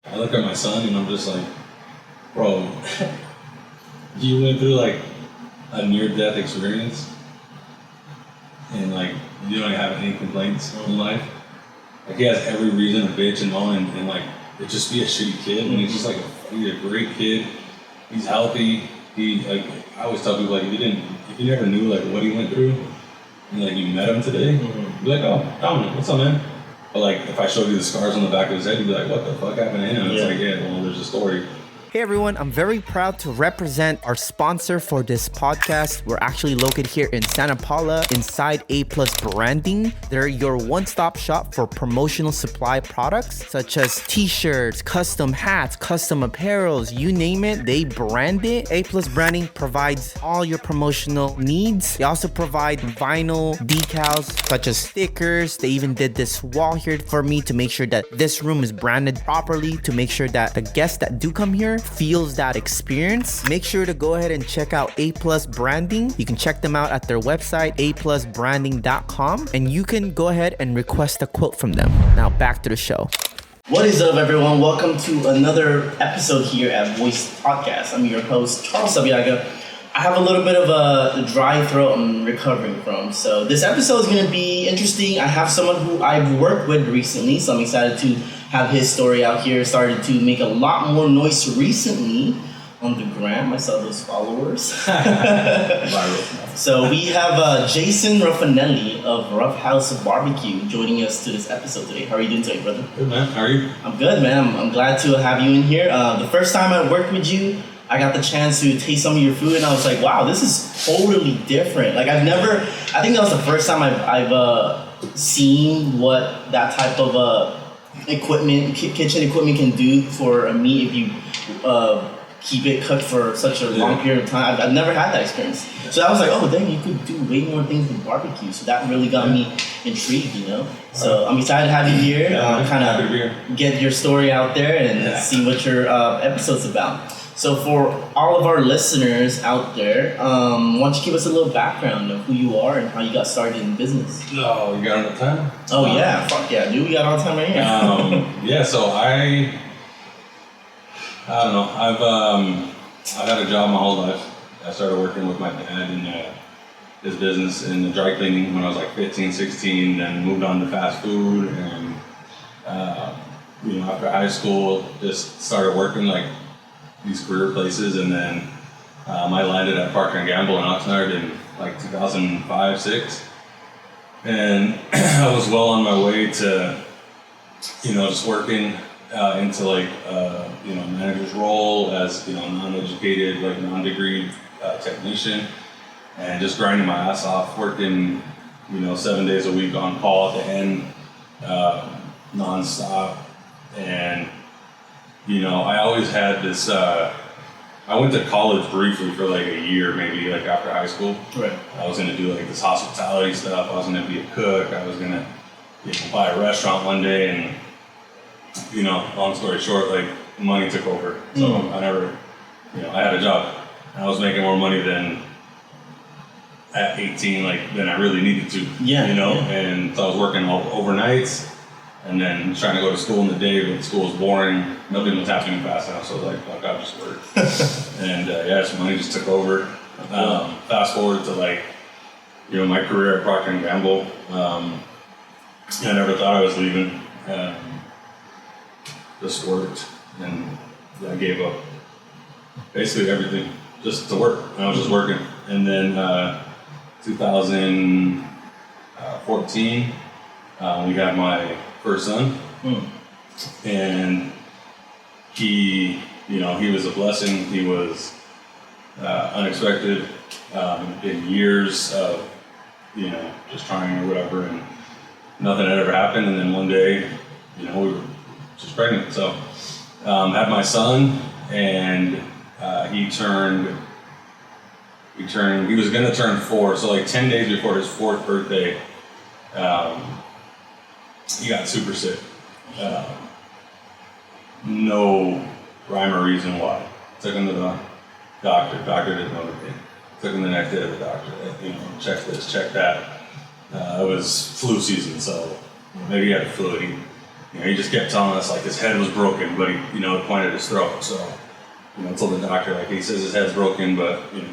I look at my son and I'm just like, bro, you went through like a near-death experience and like you don't have any complaints in life. Like he has every reason to bitch and moan and like just be a shitty kid. And he's just like he's a great kid. He's healthy. He like I always tell people like if you never knew like what he went through and like you met him today, you'd be like, oh, Dominic, what's up, man? But like if I showed you the scars on the back of his head, you'd be like, what the fuck happened to him? It's like, yeah, well, there's a story. Hey everyone, I'm very proud to represent our sponsor for this podcast. We're actually located here in Santa Paula inside A+ Branding. They're your one-stop shop for promotional supply products such as t-shirts, custom hats, custom apparels, you name it, they brand it. A+ Branding provides all your promotional needs. They also provide vinyl decals such as stickers. They even did this wall here for me to make sure that this room is branded properly, to make sure that the guests that do come here feels that experience. Make sure to go ahead and check out A+ Branding. You can check them out at their website, aplusbranding.com, and you can go ahead and request a quote from them. Now back to the show. What is up, everyone? Welcome to another episode here at Voice Podcast. I'm your host, Charles Sabiaga. I have a little bit of a dry throat I'm recovering from, so this episode is going to be interesting. I have someone who I've worked with recently, so I'm excited to have his story out here. Started to make a lot more noise recently on the gram. I saw those followers. So we have Jason Ruffinelli of Ruff House BBQ joining us to this episode today. How are you doing today, brother? Good, man. How are you? I'm good, man. I'm glad to have you in here. The first time I worked with you, I got the chance to taste some of your food, and I was like, wow, this is totally different. Like I think that was the first time I've seen what that type of equipment, kitchen equipment can do for a meat if you keep it cooked for such a long period of time. I've never had that experience. So I was like, oh, then you could do way more things with barbecue. So that really got me intrigued, you know? So I'm excited to have you here, kind of get your story out there and see what your episode's about. So for all of our listeners out there, why don't you give us a little background of who you are and how you got started in business? Oh, you got enough time? Oh yeah, fuck yeah, dude, we got all the time right here. Yeah, so I don't know. I've had a job my whole life. I started working with my dad in his business in the dry cleaning when I was like 15, 16, then moved on to fast food, and after high school just started working like these career places, and then I landed at Procter & Gamble in Oxnard in like 2005, 6, and I was well on my way to, just working into like, manager's role as, non-educated, like non-degree technician, and just grinding my ass off, working, 7 days a week on call at the end, nonstop, and I always had this, I went to college briefly for like a year, maybe like after high school. Right. I was gonna do like this hospitality stuff. I was gonna be a cook. I was gonna buy a restaurant one day, and long story short, like money took over. So I never, I had a job and I was making more money than at 18, like than I really needed to. And so I was working overnights. And then trying to go to school in the day, but school was boring. Nothing was happening fast enough, so I was like, fuck, I'll just work. And so money just took over. Fast forward to like, my career at Procter & Gamble. I never thought I was leaving. Just worked, and I gave up basically everything just to work. And I was just working. And then 2014, we had my first son, and he was a blessing. He was unexpected. In years of just trying or whatever, and nothing had ever happened. And then one day, we were just pregnant. So had my son, and he was gonna turn 4. So like 10 days before his 4th birthday. He got super sick. No rhyme or reason why. Took him to the doctor. Doctor didn't know anything. Took him the next day to the doctor. Check this, check that. It was flu season, so maybe he had the flu. He he just kept telling us like his head was broken, but he, it pointed at his throat. So, I told the doctor, like, he says his head's broken, but, he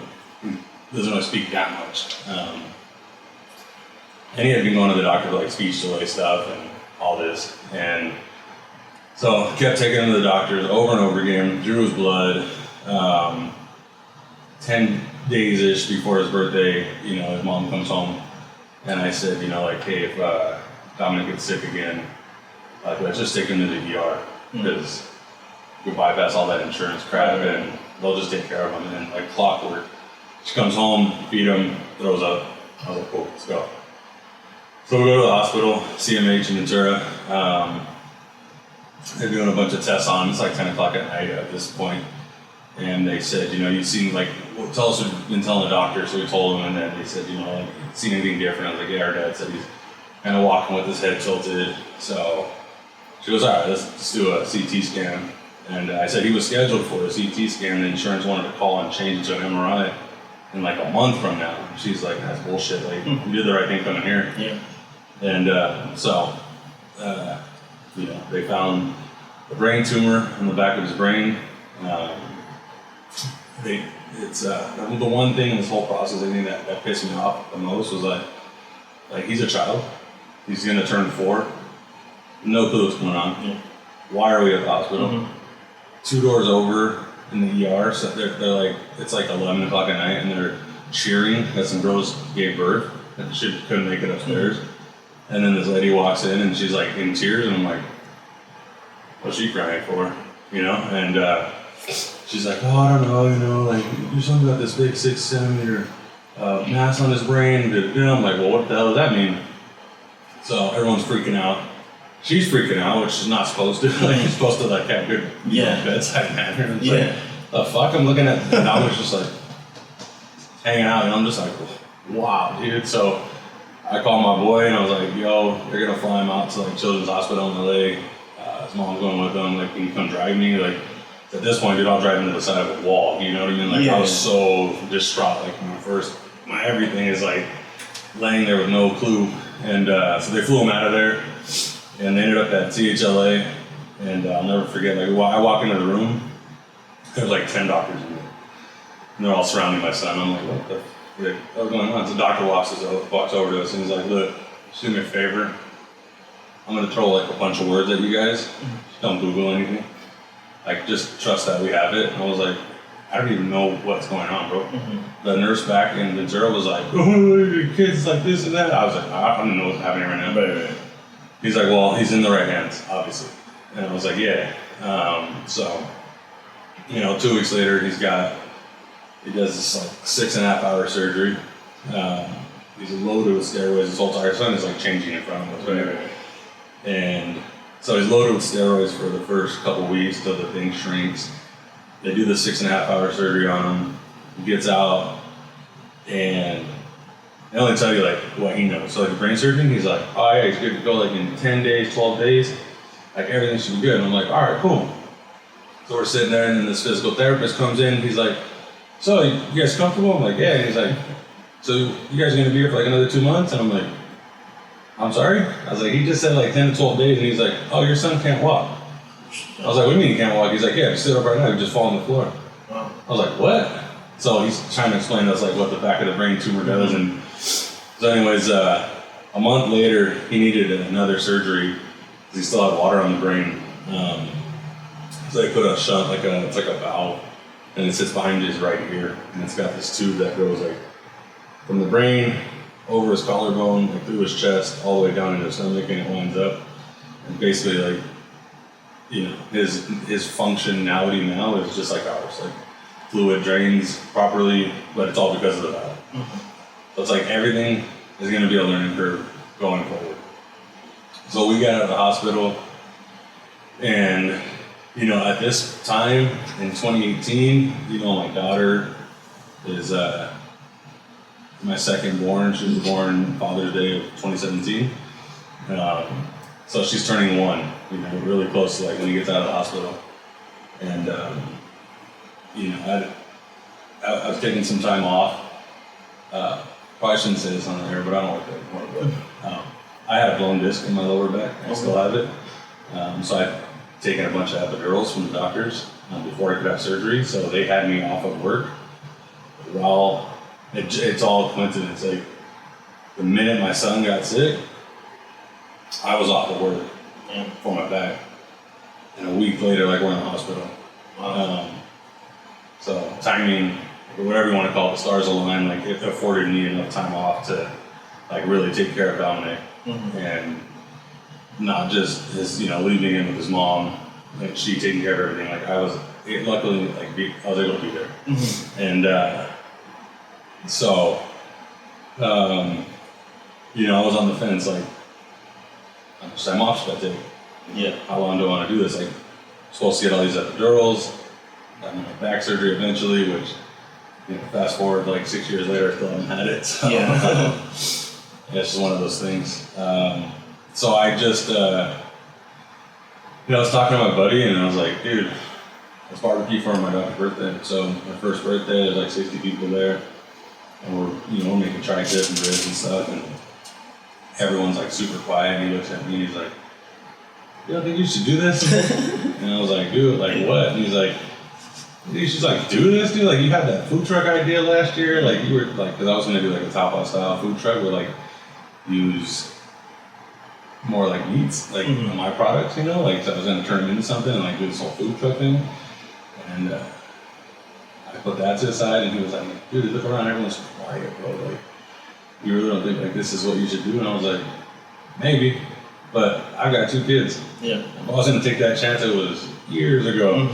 doesn't really speak that much. And he had been going to the doctor for like speech delay stuff and all this. And so kept taking him to the doctors over and over again, drew his blood. 10 days-ish before his birthday, his mom comes home. And I said, like, hey, if Dominic gets sick again, like, let's just take him to the ER. Because we bypass all that insurance crap and they'll just take care of him. And like clockwork. She comes home, feed him, throws up. I was like, cool, let's go. So we go to the hospital, CMH in Ventura. They're doing a bunch of tests on him. It's like 10 o'clock at night at this point. And they said, you seen like, tell us what you've been telling the doctor. So we told him, and then they said, like, seen anything different? I was like, yeah, our dad said he's kind of walking with his head tilted. So she goes, all right, let's do a CT scan. And I said he was scheduled for a CT scan. The insurance wanted to call and change it to an MRI in like a month from now. She's like, that's bullshit. Like, we did the right thing coming here. Yeah. And they found a brain tumor in the back of his brain. It's the one thing in this whole process I think that pissed me off the most was like he's a child. He's gonna turn 4. No clue what's going on. Yeah. Why are we at the hospital? Mm-hmm. 2 doors over in the ER, so they're like, it's like 11 o'clock at night and they're cheering that some girls gave birth and she couldn't make it upstairs. Mm-hmm. And then this lady walks in and she's like in tears and I'm like, what's she crying for? And she's like, oh, I don't know, like, there's something about this big 6 centimeter mass on his brain. I'm like, well, what the hell does that mean? So everyone's freaking out. She's freaking out, which she's not supposed to. Like, you're supposed to like have good bedside manner. And it's like, the fuck? I'm looking at, and I was just like hanging out, and I'm just like, wow, dude. So I called my boy, and I was like, yo, they're gonna fly him out to like Children's Hospital in LA. His mom's going with him. Like, can you come drive me? Like, at this point, dude, I'll drive into the side of a wall. You know what I mean? Like, I was so distraught. Like, my everything is like laying there with no clue. And so they flew him out of there, and they ended up at CHLA. And I'll never forget. Like, I walk into the room, there's like 10 doctors in there, and they're all surrounding my son. I'm like, what the what's going on? So the doctor walks over to us, and he's like, look, just do me a favor. I'm gonna throw like a bunch of words at you guys. Don't Google anything. Like, just trust that we have it. And I was like, I don't even know what's going on, bro. Mm-hmm. The nurse back in Ventura was like, oh, your kid's like this and that. I was like, I don't know what's happening right now. Right. He's like, well, he's in the right hands, obviously. And I was like, yeah. So, 2 weeks later, he does this like 6.5 hour surgery. He's loaded with steroids. His whole entire son is like changing in front of us, whatever. Right. And so he's loaded with steroids for the first couple weeks till the thing shrinks. They do the 6.5 hour surgery on him. He gets out, and they only tell you like what he knows. So like the brain surgeon, he's like, oh yeah, he's good to go like in 10 days, 12 days. Like, everything should be good. And I'm like, all right, cool. So we're sitting there, and then this physical therapist comes in. He's like, so you guys comfortable? I'm like, yeah. And he's like, so you guys are gonna be here for like another 2 months? And I'm like, I'm sorry? I was like, he just said like 10 to 12 days, and he's like, oh, your son can't walk. I was like, what do you mean he can't walk? He's like, yeah, if you sit up right now, you just fall on the floor. Wow. I was like, what? So he's trying to explain to us like what the back of the brain tumor does. And so anyways, a month later, he needed another surgery because he still had water on the brain. So they put a shunt, it's like a valve, and it sits behind his right ear, and it's got this tube that goes like from the brain over his collarbone, like through his chest, all the way down into his stomach, and it winds up. And basically, like, his functionality now is just like ours. Like, fluid drains properly, but it's all because of the valve. Mm-hmm. So it's like everything is going to be a learning curve going forward. So we got out of the hospital, and at this time in 2018, my daughter is my second born. She was born Father's Day of 2017. So she's turning 1, really close to like when he gets out of the hospital. And, I was taking some time off. Probably shouldn't say this on the air, but I don't like that anymore. But I had a blown disc in my lower back. I still have it. So I'd taken a bunch of epidurals from the doctors before I could have surgery. So they had me off of work. Well, it's all coincidence. Like the minute my son got sick, I was off of work for my back. And a week later, like we're in the hospital. So timing, or whatever you want to call it, the stars aligned. Like it afforded me enough time off to like really take care of Dominic and not just his, leaving him with his mom and she taking care of everything. Like luckily, I was able to be there. And so, I was on the fence. Like, how much time off should I take? Yeah. How long do I want to do this? Like, I'm supposed to get all these epidurals. Got my back surgery eventually, which, fast forward like 6 years later, I still haven't had it. So, it's just one of those things. So I just, I was talking to my buddy and I was like, dude, let's barbecue for my daughter's birthday. So my first birthday, there's like 60 people there. And we're making tri-tip and ribs and stuff. And everyone's like super quiet. And he looks at me and he's like, you don't think you should do this? And I was like, dude, like what? And he's like, you should like do this, dude. Like you had that food truck idea last year. Like you were like, because I was gonna do like a Tapas style food truck where like use more like meats, like my products, like so I was gonna turn them into something and like do this whole food truck thing. And I put that to the side and he was like, dude, look around, everyone's quiet, bro. Like you really don't think like this is what you should do? And I was like, maybe. But I've got 2 kids. Yeah. If I was gonna take that chance, it was years ago.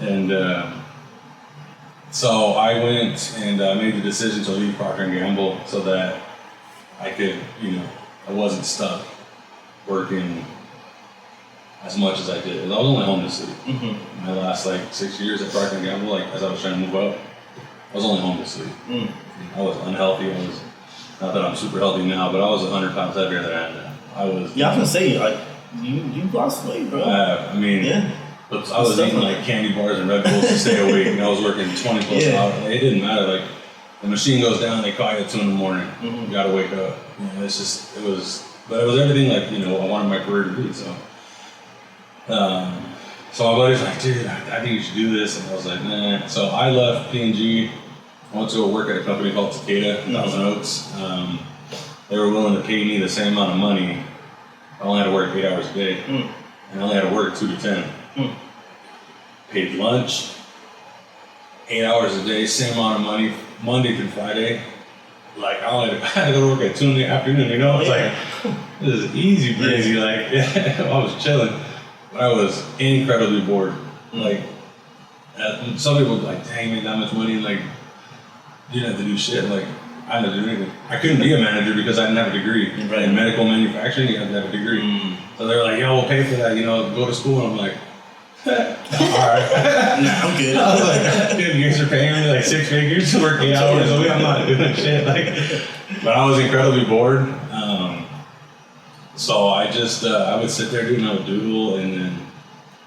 And so I went and made the decision to leave Procter & Gamble so that I could, I wasn't stuck working as much as I did. I was only home to sleep. My last 6 years at Procter & Gamble, as I was trying to move up, I was only home to sleep. I was unhealthy. I was, not that I'm super healthy now, but I was 100 pounds heavier than I am now. I was gonna say, you lost weight, bro. But I was eating candy bars and Red Bulls to stay awake, and I was working 20 plus hours. It didn't matter. The machine goes down, they call you at 2 a.m. You gotta wake up. It was everything I wanted my career to be. So, so my buddy's like, dude, I think you should do this, and I was like, nah. So I left P&G. I went to go work at a company called Takeda, Thousand Oaks. They were willing to pay me the same amount of money. I only had to work 8 hours a day, and I only had to work 2 to 10. Paid lunch, 8 hours a day, same amount of money, Monday through Friday. I had to go to work at 2 in the afternoon, It's this is easy breezy. I was chilling, but I was incredibly bored. Some people would dang, you made that much money, and you didn't have to do shit. I had to do anything. I couldn't be a manager because I didn't have a degree. In medical manufacturing, you have to have a degree. So they were like, yo, we'll pay for that, go to school. And I'm like, all right. Nah, I'm good. I was like, dude, you guys are paying me 6 figures to work 8 hours a week. I'm not doing shit. But I was incredibly bored. So I just, I would sit there doing a doodle, and then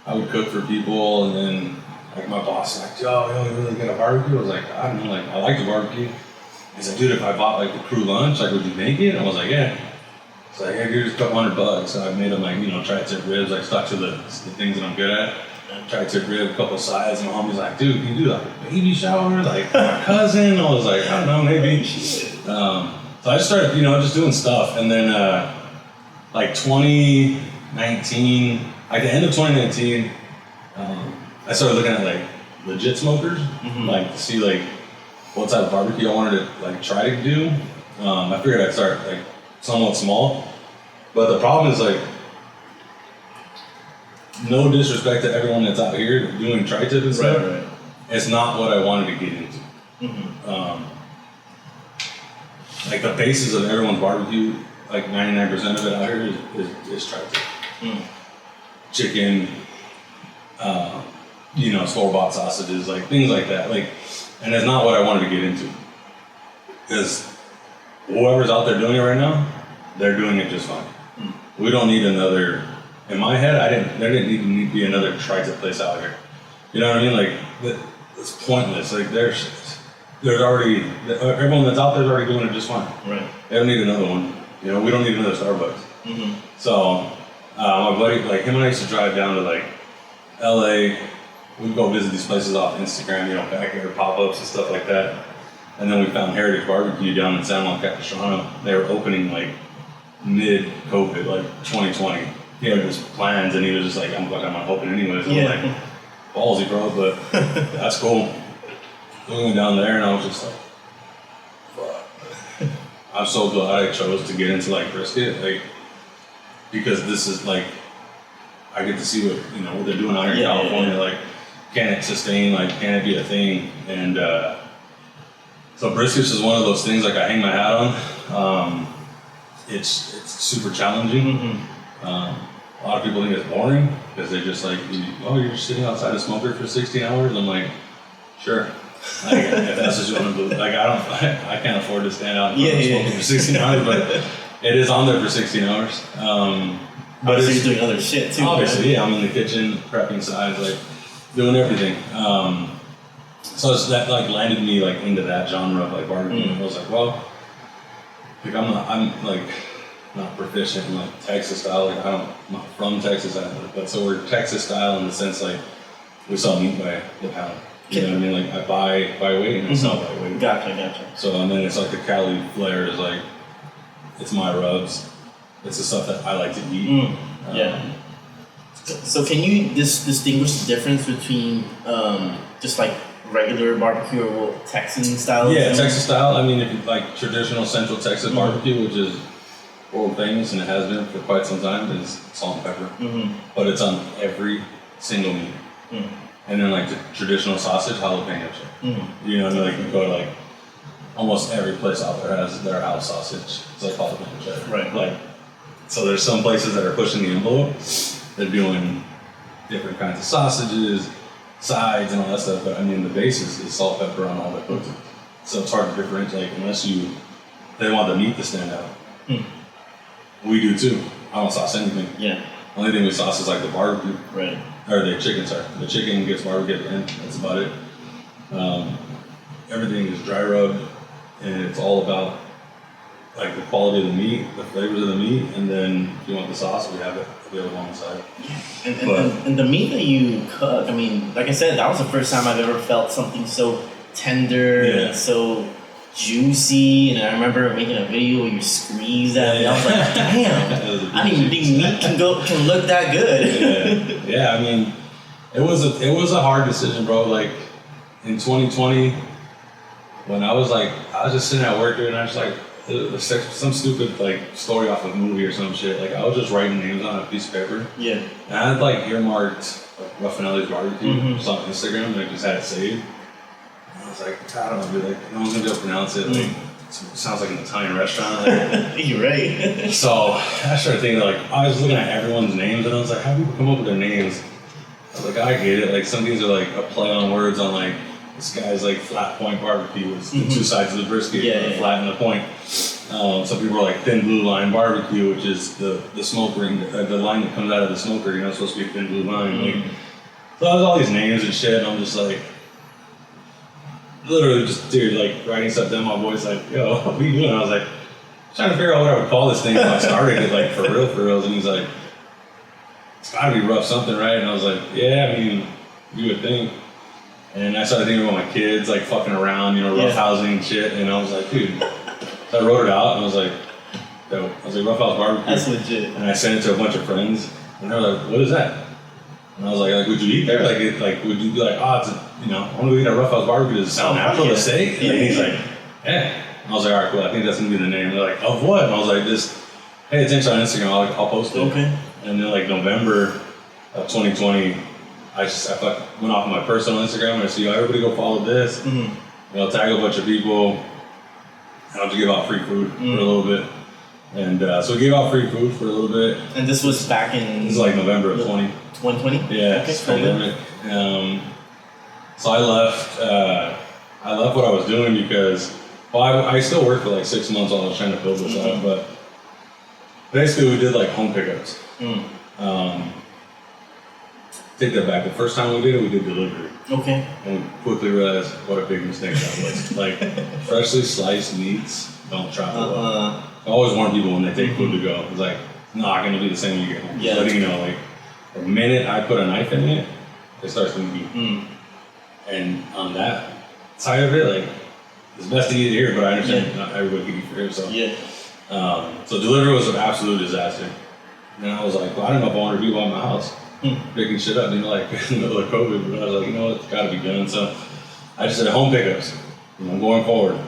I would cook for people, and then my boss was like, yo, you really get a barbecue? I was like, I don't know, I like the barbecue. He's like, dude, if I bought the crew lunch, would you make it? And I was like, yeah. So here's a couple $100. So I made them tri-tip ribs. I stuck to the things that I'm good at. Tri-tip rib, a couple sides. And my homie's like, dude, can you do a baby shower? My cousin? I was like, I don't know, maybe. So I just started, just doing stuff. And then 2019, at the end of 2019, I started looking at legit smokers, to see what type of barbecue I wanted to try to do. I figured I'd start somewhat small, but the problem is no disrespect to everyone that's out here doing tri-tip and stuff. Right. It's not what I wanted to get into. The basis of everyone's barbecue, 99% of it out here is tri-tip. Chicken, store-bought sausages, things like that. And it's not what I wanted to get into. Because whoever's out there doing it right now, they're doing it just fine. We don't need another, in my head, there didn't need to be another tri-tip place out here. You know what I mean? It's pointless. There's already, everyone that's out there is already doing it just fine. Right. They don't need another one. We don't need another Starbucks. So My buddy, like him and I used to drive down to like LA. We'd go visit these places off Instagram, you know, backyard pop-ups and stuff like that. And then we found Heritage Barbecue down in San Juan Capistrano. They were opening like mid-COVID, like 2020. He had his plans and he was just like, I'm gonna open anyways. And I'm like, ballsy, bro, but that's cool. We went down there and I was just like, fuck. I'm so glad I chose to get into like brisket, like, because this is like, I get to see what, you know, what they're doing out here in California, like, can it sustain, like, can it be a thing? And so brisket's is one of those things, like, I hang my hat on. It's super challenging. A lot of people think it's boring, because they're just like, you're just sitting outside a smoker for 16 hours? I'm like, sure. Like, if that's what you want to do. Like, I can't afford to stand out in front of a smoker for 16 hours, but it is on there for 16 hours. But you're doing other shit too. Obviously, yeah, I'm in the kitchen, prepping sides, like, doing everything. So it's that like landed me like into that genre of like barbecue. I was like, well, like I'm like not proficient in like Texas style. Like I'm not from Texas, but so we're Texas style in the sense like we sell meat by the pound. You know what I mean? Like I buy by weight and I sell by weight. Gotcha. So and then it's like the Cali flair is like it's my rubs. It's the stuff that I like to eat. So can you distinguish the difference between just like regular barbecue or Texan style? Yeah, Texas style. I mean, if you like traditional Central Texas barbecue, which is world famous and it has been for quite some time, is salt and pepper. But it's on every single meat. And then like the traditional sausage, jalapeno chip. You know, like you go to like almost every place out there has their house sausage. It's like jalapeno chip. Right. Like, so there's some places that are pushing the envelope. They're doing different kinds of sausages, sides, and all that stuff. But I mean, the basis is salt, pepper on all their cooking. So it's hard to differentiate unless they want the meat to stand out. We do too. I don't sauce anything. Yeah. Only thing we sauce is like the barbecue. Right. Or the chicken, sorry. The chicken gets barbecue at the end. That's about it. Everything is dry rubbed, and it's all about like the quality of the meat, the flavors of the meat, and then if you want the sauce, we have it available on the side. And the meat that you cook, I mean, like I said, that was the first time I've ever felt something so tender and so juicy. And I remember making a video where you squeeze that, and I was like, damn, I didn't even think meat can look that good. Yeah, I mean, it was a hard decision, bro. Like in 2020, when I was just sitting at work, and I was like. It was some stupid like story off of a movie or some shit. Like I was just writing names on a piece of paper. Yeah. And I had like earmarked like Ruffinelli's barbecue just on Instagram, and I just had it saved. And I was like, I don't know, like no one's gonna be able to pronounce it. Like it sounds like an Italian restaurant. Like, you're right. So I started thinking like I was looking at everyone's names, and I was like, how do people come up with their names? I was like, I get it. Like some things are like a play on words on like. This guy's like Flat Point Barbecue with the two sides of the brisket, the flat and the point. Some people are like Thin Blue Line Barbecue, which is the smoke ring, the line that comes out of the smoker. You're not supposed to be Thin Blue Line. Like, so I was all these names and shit, and I'm just like, literally just like writing stuff down. My boy's like, yo, what are you doing? I was like, trying to figure out what I would call this thing if I started it like for reals. And he's like, it's gotta be Ruff something, right? And I was like, yeah, I mean, you would think. And I started thinking about my kids, like fucking around, you know, rough housing and shit. And I was like, dude. So I wrote it out and I was like, dope. I was like, Ruff House BBQ. That's legit. And I sent it to a bunch of friends. And they were like, what is that? And I was like, would you eat there? Like, would you be like, it's I want to eat at Ruff House BBQ. Does it sound natural to say? And he's like, yeah. And I was like, all right, cool. I think that's going to be the name. And they're like, of what? And I was like, just pay attention on Instagram. I'll post it. Okay. And then like November of 2020, I went off my personal Instagram and I said, everybody go follow this. And I'll tag a bunch of people and I'll just give out free food for a little bit. And so we gave out free food for a little bit. And this was back in... This is like November of 2020. Yeah, okay, pandemic. So I left what I was doing because, I still worked for like 6 months while I was trying to build this up, but basically we did like home pickups. Take that back. The first time we did delivery. Okay. And we quickly realized what a big mistake that was. Like, freshly sliced meats don't travel well. I always warn people when they take food to go. It's like, not gonna be the same when you get home. Yeah. Just letting you know, like, the minute I put a knife in it, it starts to eat. And on that side of it, like, it's best to eat it here, but I understand not everybody can eat for here. So so delivery was an absolute disaster. And I was like, well, I don't know if I want to be by my house picking shit up, like in the middle of COVID. But I was like, you know what, it's got to be done. So I just did home pickups, going forward.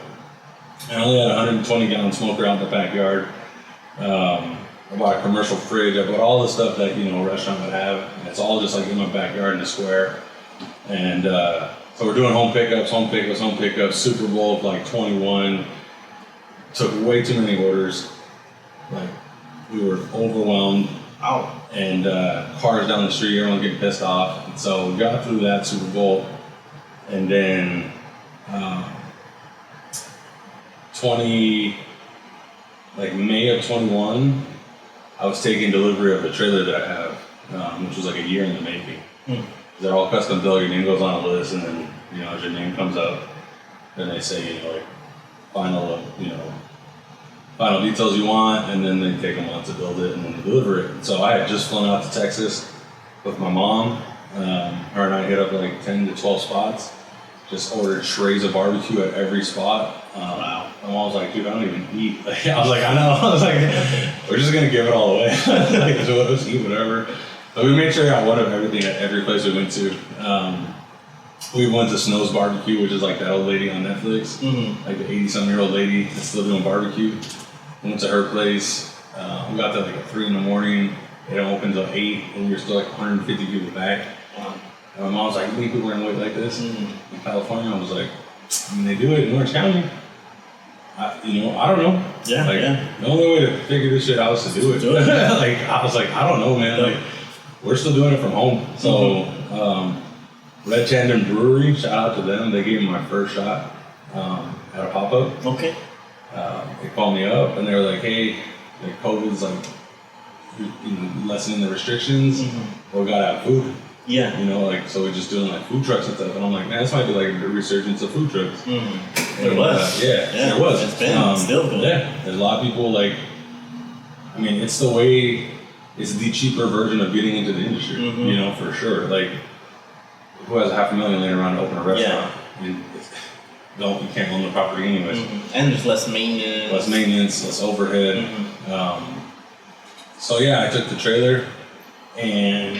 I only had a 120 gallon smoker out in the backyard. I bought a commercial fridge. I bought all the stuff that a restaurant would have. And it's all just like in my backyard in the square. And so we're doing home pickups. Super Bowl of like 21. Took way too many orders. Like, we were overwhelmed. And cars down the street, everyone getting pissed off. And so we got through that Super Bowl. And then May of 21, I was taking delivery of a trailer that I have, which was like a year in the making. They're all custom built. Your name goes on a list, and then as your name comes up, then they say like final details you want, and then they take them on to build it and then deliver it. So I had just flown out to Texas with my mom. Her and I hit up like 10 to 12 spots. Just ordered trays of barbecue at every spot. My mom was like, dude, I don't even eat. I was like, I know. I was like, we're just gonna give it all away. Like, just eat whatever. But we made sure we got one of everything at every place we went to. We went to Snow's Barbecue, which is like that old lady on Netflix, like the 80-something-year-old lady that's still doing barbecue. We went to her place. We got there like at 3 in the morning. They don't open until 8, and we were still like 150 people back. And my mom was like, you think people are gonna wait like this in California? I was like, they do it in Orange County. I don't know. The only way to figure this shit out is to do it. Like, I was like, I don't know, man. Like, we're still doing it from home. So, Red Tandem Brewery, shout out to them. They gave me my first shot at a pop-up. Okay. They called me up and they were like, hey, COVID's like, lessening the restrictions. We gotta have food. So we're just doing like food trucks and stuff. And I'm like, man, this might be like a resurgence of food trucks. There was. There was. It's been still good. Yeah, there's a lot of people it's the cheaper version of getting into the industry, for sure. Like, who has $500,000 laying around to open a restaurant? You can't own the property anyways. And there's less maintenance. Less overhead. So yeah, I took the trailer, and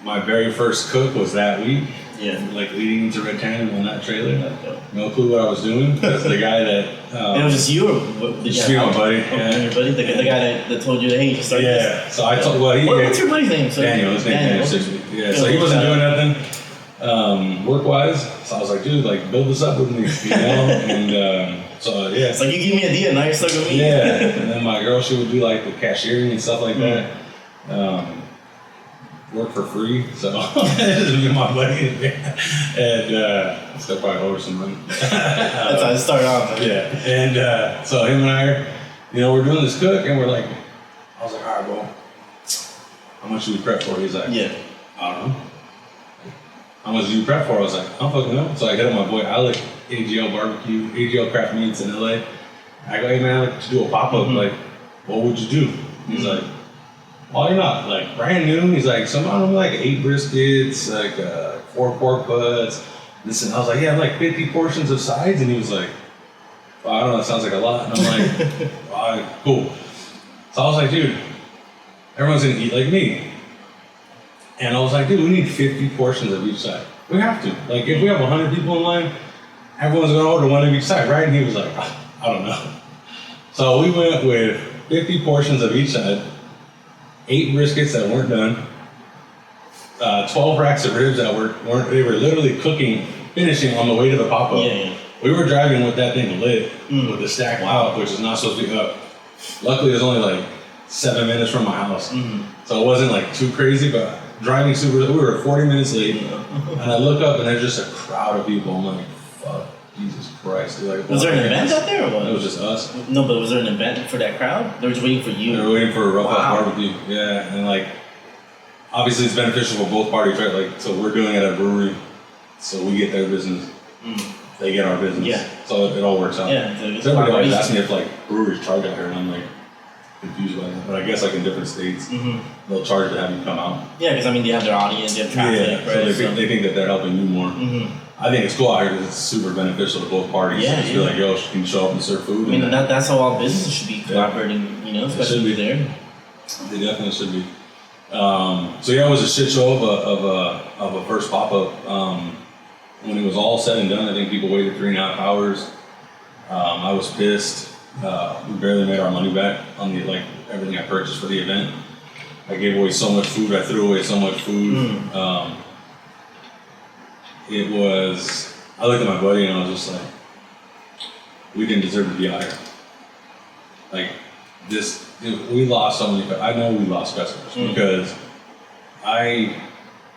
my very first cook was that week. Like leading into Red Tandem on that trailer. No clue what I was doing. That's the guy that. And it was just you, or did you just my buddy. Your buddy, the guy that told you that, hey, you start this. So I told. What's your buddy's name? Daniel. His name's Daniel. Yeah. So he wasn't doing nothing work-wise. So I was like, dude, like build this up with me, And so yeah. It's like you give me a deal, now you're stuck with me. Yeah. And then my girl, she would do like the cashiering and stuff like that. Work for free, so just me and my buddy, and still probably owe her some money. That's how it started off. And so him and I, we're doing this cook, and we're like, I was like, all right, bro, how much should we prep for? He's like, I don't know. How much do you prep for? I was like, I don't fucking know. So I hit up my boy Alec, AGL Barbecue, AGL Craft Meats in LA. I go, hey man, I like to do a pop-up. Like, what would you do? He's like, oh, you're not like brand new. He's like, I don't know, like 8 briskets, like 4 pork butts. Listen, I was like, yeah, like 50 portions of sides. And he was like, well, I don't know, that sounds like a lot. And I'm like, all right, cool. So I was like, dude, everyone's gonna eat like me. And I was like, dude, we need 50 portions of each side. We have to. Like, if we have 100 people in line, everyone's gonna order one of each side, right? And he was like, I don't know. So we went with 50 portions of each side. 8 briskets that weren't done, 12 racks of ribs that weren't. They were literally cooking, finishing on the way to the pop-up. We were driving with that thing lit, with the stack out, which is not supposed to be up. Luckily, it was only like 7 minutes from my house, so it wasn't like too crazy. But driving we were 40 minutes late, and I look up and there's just a crowd of people. I'm like, fuck. Jesus Christ. Like, was there an event out there or what? It was just us. No, but was there an event for that crowd? They were just waiting for you? They were waiting for Ruff House BBQ. Yeah, and like, obviously it's beneficial for both parties, right? Like, so we're doing it at a brewery, so we get their business. They get our business. So it all works out. So everybody always asks me if like breweries charge out here, and I'm like, confused by that. But I guess like in different states, they'll charge to have you come out. Yeah, because I mean, they have their audience, they have traffic, Yeah, right? so they think that they're helping you more. I think it's cool out here because it's super beneficial to both parties. Yeah, Just be like, yo, can you show up and serve food? I mean, that's how all businesses should be collaborating, you know, especially there. They definitely should be. So yeah, it was a shit show of a first pop-up. When it was all said and done, I think people waited 3.5 hours. I was pissed. We barely made our money back on the everything I purchased for the event. I gave away so much food. I threw away so much food. I looked at my buddy and I was just like, we didn't deserve to be out here. Like this, we lost so many. I know we lost customers because I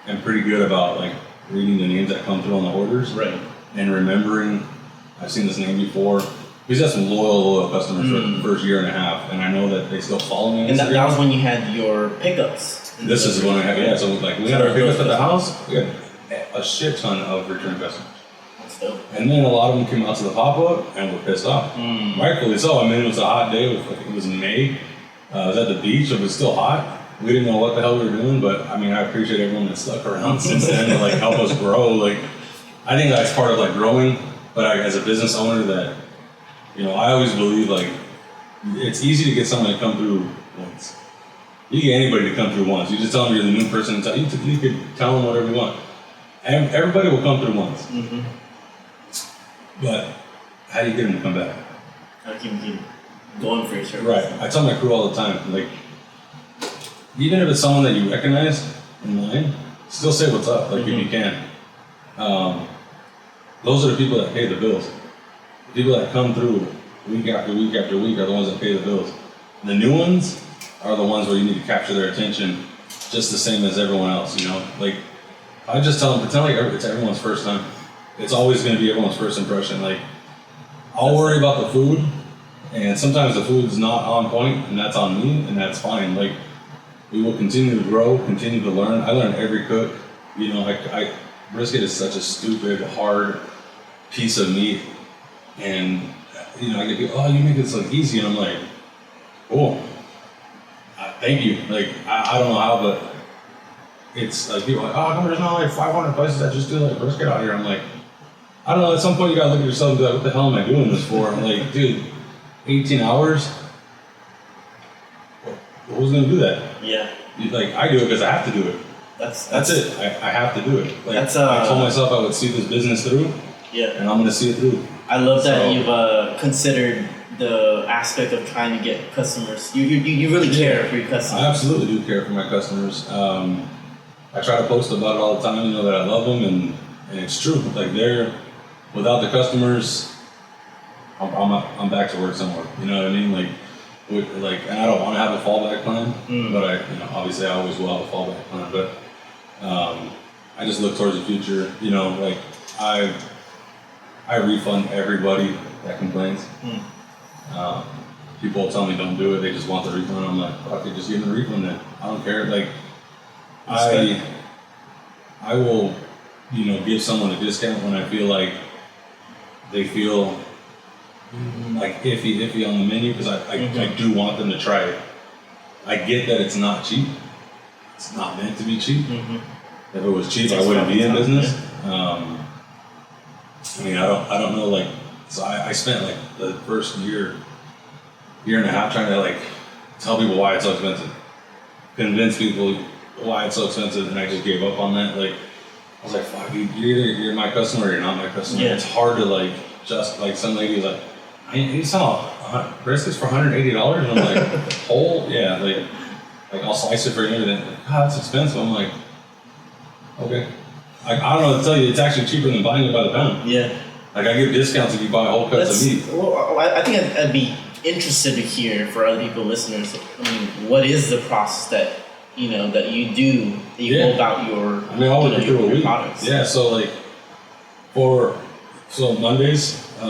am pretty good about like reading the names that come through on the orders, right? And remembering. I've seen this name before. We've got some loyal customers for the first year and a half, and I know that they still follow me. And that was when you had your pickups. This is when I had, yeah. So like we had our pickups at the house. We had a shit ton of return customers. That's dope. And then a lot of them came out to the pop-up and were pissed off. Rightfully so. I mean, it was a hot day. It was in May. I was at the beach. It was still hot. We didn't know what the hell we were doing, but I mean, I appreciate everyone that stuck around since then to like help us grow. Like, I think that's part of like growing. But as a business owner, that I always believe like it's easy to get someone to come through once. You get anybody to come through once. You just tell them you're the new person, and you could tell them whatever you want. And everybody will come through once. But how do you get them to come back? How do you keep going for your service? Right. I tell my crew all the time, like, even if it's someone that you recognize in line, still say what's up, like if you can. Those are the people that pay the bills. The people that come through week after week after week are the ones that pay the bills. The new ones are the ones where you need to capture their attention just the same as everyone else, Like, I just tell them, pretend like it's everyone's first time. It's always going to be everyone's first impression. Like, I'll worry about the food, and sometimes the food's not on point, and that's on me, and that's fine. Like, we will continue to grow, continue to learn. I learn every cook. Brisket is such a stupid, hard piece of meat, and I get people, oh, you make this look easy, and I'm like, cool, thank you. Like, I don't know how, but it's like people are like, oh, come there's not like 500 places that just do like brisket out here. I'm like, I don't know. At some point, you gotta look at yourself and be like, what the hell am I doing this for? I'm like, dude, 18 hours. Who's gonna do that? Yeah. Like, I do it because I have to do it. That's it. I have to do it. Like, I told myself I would see this business through. Yeah. And I'm gonna see it through. I love that you've considered the aspect of trying to get customers. You really care for your customers. I absolutely do care for my customers. I try to post about it all the time. That I love them, and it's true. Like, without the customers, I'm back to work somewhere. You know what I mean? Like, and I don't want to have a fallback plan, but obviously I always will have a fallback plan. But I just look towards the future. Like, I refund everybody that complains. People tell me don't do it. They just want the refund. I'm like, fuck it, just give me the refund then. I don't care. Like, I will, give someone a discount when I feel like they feel like iffy on the menu, because I do want them to try it. I get that it's not cheap. It's not meant to be cheap. If it was cheap, I wouldn't be in business. I mean, I don't know, like, so I spent like the first year and a half trying to like tell people why it's so expensive, convince people why it's so expensive, and I just gave up on that. Like, I was like, fuck, you're my customer or you're not my customer. Yeah. It's hard to like, just like some lady was like, you saw briskets for $180, and I'm like, whole? Yeah, like I'll slice it for you, and then, God, that's expensive. I'm like, okay. I don't know what to tell you, it's actually cheaper than buying it by the pound. Yeah. Like, I give discounts if you buy whole cuts of meat. Well, I think I'd be interested to hear, for other people, listeners, I mean, what is the process that you do, that you go about your, I'll work through a week. Products? Yeah, so like, so Mondays, I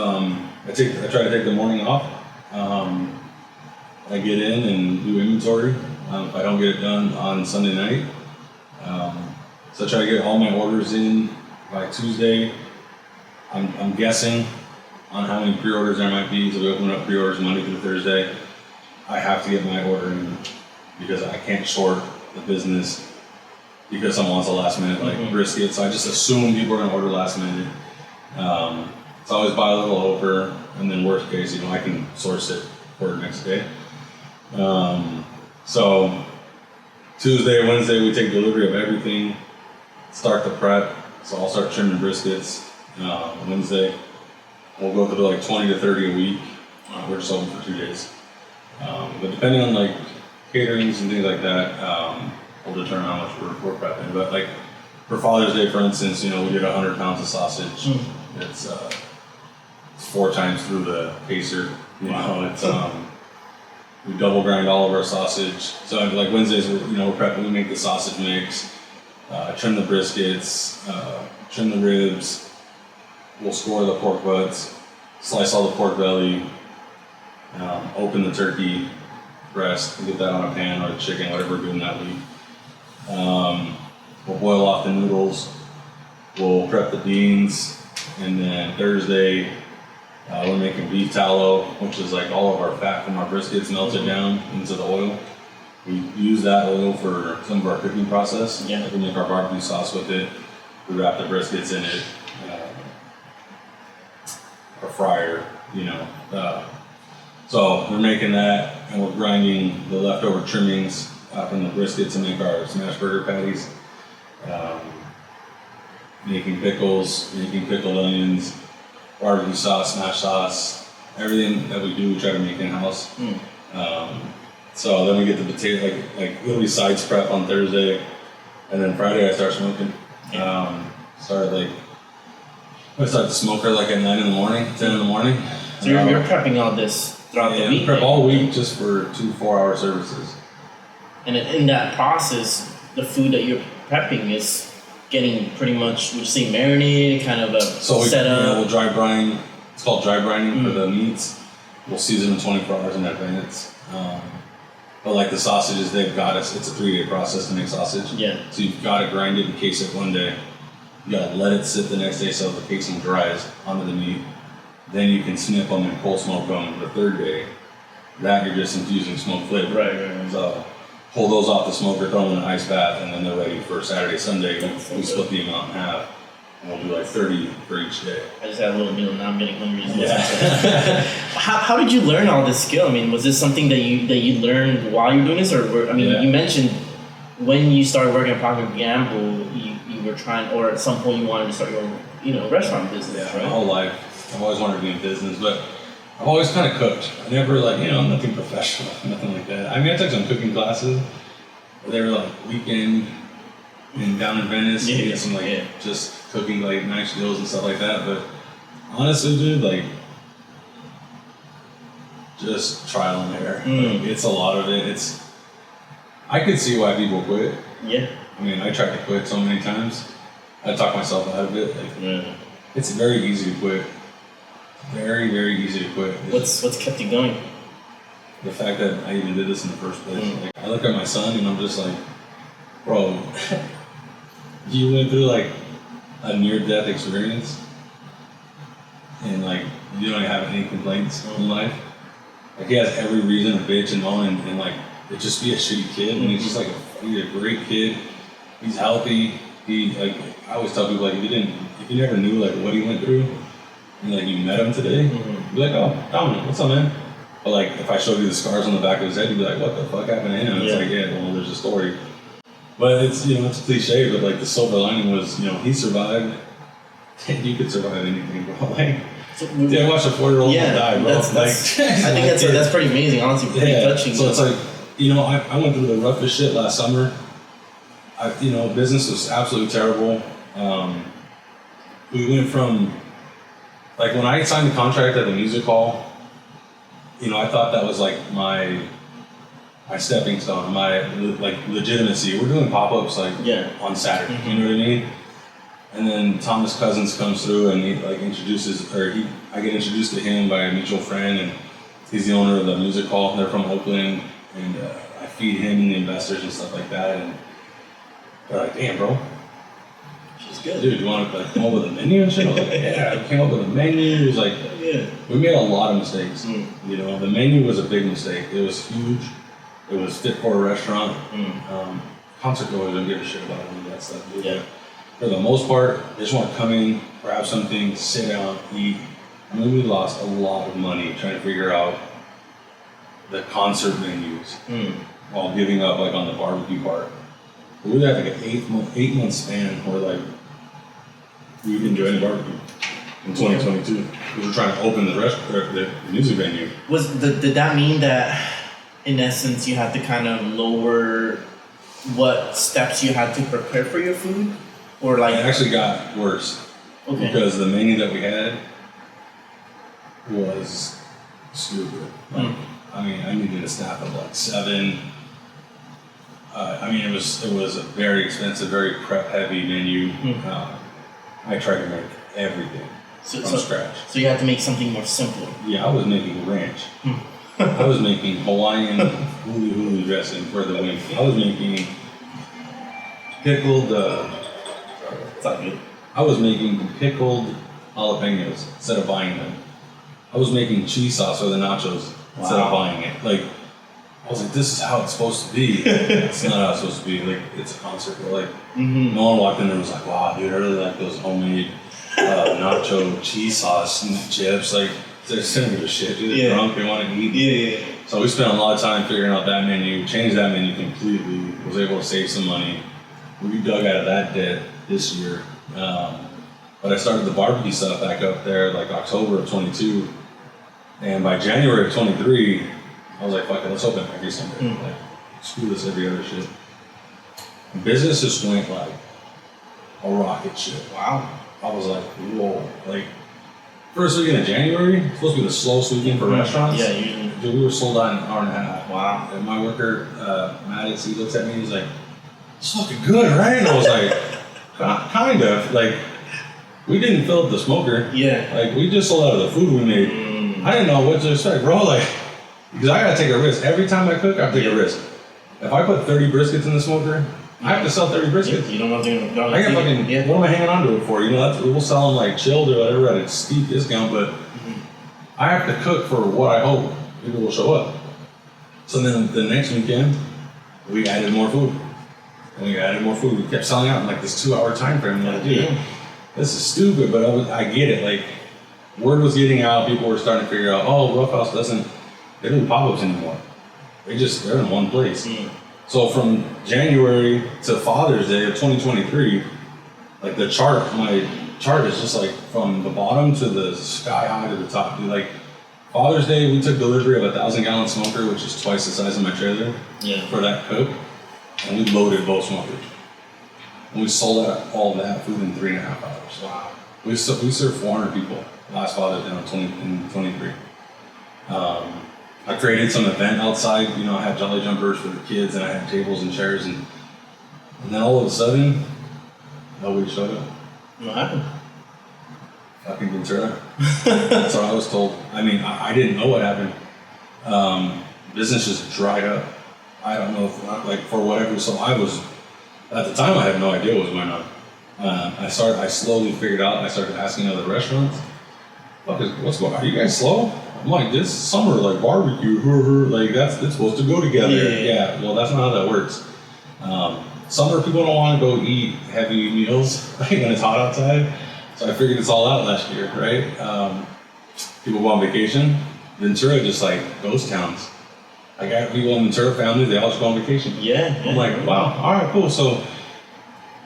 try to take the morning off. I get in and do inventory. If I don't get it done on Sunday night, so I try to get all my orders in by Tuesday. I'm guessing on how many pre-orders there might be, so we open up pre-orders Monday through Thursday. I have to get my order in because I can't short the business because someone wants a last minute like brisket. So I just assume people are gonna order last minute. So I always buy a little over, and then worst case, I can source it for the next day. So Tuesday, Wednesday, we take delivery of everything, start the prep. So I'll start trimming briskets. Wednesday, we'll go through like 20 to 30 a week. We're just open for 2 days. But depending on like caterings and things like that, we'll determine how much we're prepping. But like for Father's Day, for instance, we did 100 pounds of sausage. It's 4 times through the pacer. It's we double grind all of our sausage. So like Wednesdays, we're prepping. We make the sausage mix, trim the briskets, trim the ribs. We'll score the pork butts, slice all the pork belly, open the turkey breast, and get that on a pan or the chicken, whatever we're doing that week. We'll boil off the noodles. We'll prep the beans, and then Thursday we're making beef tallow, which is like all of our fat from our briskets melted down into the oil. We use that oil for some of our cooking process. Yeah. We make our barbecue sauce with it. We wrap the briskets in it. Our fryer, So we're making that, and we're grinding the leftover trimmings from the brisket to make our smashed burger patties. Making pickles, making pickled onions, barbecue sauce, smash sauce, everything that we do, we try to make in-house. So then we get the potato, like literally sides prep on Thursday, and then Friday I start smoking. I start the smoker like at 9 in the morning, 10 in the morning. So you're prepping all this throughout the week? Yeah, prep all week just for 2 4-hour services. And in that process, the food that you're prepping is getting pretty much, would you say, marinated, kind of set up? We'll dry brine. It's called dry brining for the meats. We'll season them 24 hours in advance. But like the sausages, they've got us. It's a 3-day process to make sausage. Yeah. So you've got to grind it and case it one day. You got to let it sit the next day so the casing dries onto the meat. Then you can snip them and cold smoke them the 3rd day. That you're just infusing smoke flavor. Right. So pull those off the smoker, throw them in an ice bath, and then they're ready for Saturday, Sunday. We split the amount in half, and we'll do like 30 for each day. I just had a little meal, now I'm getting hungry. How did you learn all this skill? I mean, was this something that you learned while you were doing this, or you mentioned when you started working at Procter & Gamble, you were trying, or at some point you wanted to start your restaurant business, right? My whole life, I've always wanted to be in business, but I've always kind of cooked. I never nothing professional, nothing like that. I mean, I took some cooking classes. They were like weekend down in Venice. You get some just cooking like nice deals and stuff like that. But honestly, dude, just trial and error. It's a lot of it. I could see why people quit. Yeah. I mean, I tried to quit so many times. I talked myself out of it. It's very easy to quit. Very, very easy to quit. What's kept you going? The fact that I even did this in the first place. I look at my son and I'm just like, bro, you went through a near-death experience and you don't have any complaints in life. He has every reason to bitch and moan and just be a shitty kid. And he's just he's a great kid. He's healthy. I always tell people if you never knew what he went through, and you met him today, you'd be like, oh, Dominic, what's up, man? But if I showed you the scars on the back of his head, you'd be like, what the fuck happened to him? It's there's a story. But it's it's cliche, but the silver lining was, he survived. You could survive anything, bro. I watched a 4-year-old die, bro. I think that's pretty amazing, honestly, pretty touching. So it's I went through the roughest shit last summer. Business was absolutely terrible. We went from when I signed the contract at the music hall, I thought that was my stepping stone, my legitimacy. We're doing pop-ups on Saturday, you know what I mean? And then Thomas Cousins comes through and he introduces, I get introduced to him by a mutual friend, and he's the owner of the music hall. They're from Oakland, and I feed him and the investors and stuff like that. And they're like, damn, bro, good. Dude, you want to like come up with a menu and shit? I was like, yeah, I came up with a menu. It was like, we made a lot of mistakes. You know, the menu was a big mistake. It was huge. It was fit for a restaurant. Concert goers don't give a shit about any of that stuff. Dude. Yeah. For the most part, they just want to come in, grab something, sit down, eat. I mean, we lost a lot of money trying to figure out the concert venues while giving up like on the barbecue part. We had like an 8-month span where like we didn't do any barbecue in 2022. We were trying to open the music venue. Did that mean that in essence you had to kind of lower what steps you had to prepare for your food? Or like it actually got worse. Okay. Because the menu that we had was stupid. Like, I mean, I needed a staff of like 7. I mean, it was a very expensive, very prep heavy menu. I tried to make everything from scratch. So you had to make something more simple. Yeah, I was making ranch. I was making Hawaiian huli dressing for the wing. I was making pickled. It's not good. I was making pickled jalapenos instead of buying them. I was making cheese sauce for the nachos instead of buying it. Like, I was like, this is how it's supposed to be. It's not how it's supposed to be. Like, it's a concert. But like, no one walked in there and was like, wow, dude, I really like those homemade nacho cheese sauce and chips. Like, they're sending me shit. Dude, they're drunk. They want to eat. Yeah. So we spent a lot of time figuring out that menu, changed that menu completely, was able to save some money. We dug out of that debt this year. But I started the barbecue stuff back up there like October of 22. And by January of 23, I was like, fuck it, let's open every Sunday. Like, screw this every other shit. And business just went like a rocket ship. Wow. I was like, whoa. Like, first weekend of January, it's supposed to be the slowest weekend for restaurants. Yeah, usually. Dude, we were sold out in an hour and a half. Wow. And my worker, Maddox, he looks at me and he's like, it's fucking good, right? And I was like, kind of. Like, we didn't fill up the smoker. Yeah. Like, we just sold out of the food we made. I didn't know what to expect, bro. Like, because I gotta take a risk. Every time I cook, I take a risk. If I put 30 briskets in the smoker, I have to sell 30 briskets. You don't know if they're I got fucking, what am I hanging on to it for? You know, we'll sell them like chilled or whatever at a steep discount, but I have to cook for what I hope people will show up. So then the next weekend, we added more food. And we added more food. We kept selling out in like this 2-hour time frame. I'm like, dude, this is stupid, but I get it. Like, word was getting out. People were starting to figure out, oh, Ruff House they don't do pop-ups anymore. They're in one place. So from January to Father's Day of 2023, like my chart is just like from the bottom to the sky high to the top. Dude, like Father's Day, we took delivery of a 1,000-gallon smoker, which is twice the size of my trailer for that cook. And we loaded both smokers. And we sold out all that food in 3.5 hours. Wow. We served 400 people last Father's Day in 23. I created some event outside. You know, I had Jolly Jumpers for the kids, and I had tables and chairs, and then all of a sudden, nobody showed up. What happened? Fucking Ventura. That's what I was told. I mean, I didn't know what happened. Business just dried up. I don't know if, like, for whatever. So I was, at the time, I had no idea what was going on. I slowly figured out. I started asking other restaurants, what's going on? Are you guys slow? I'm like, this summer, like barbecue, like it's supposed to go together. Yeah, well, that's not how that works. Summer, people don't want to go eat heavy meals when it's hot outside. So I figured it's all out last year, right? People go on vacation. Ventura just like ghost towns. I got people in Ventura families, they all just go on vacation. I'm like, wow, all right, cool. So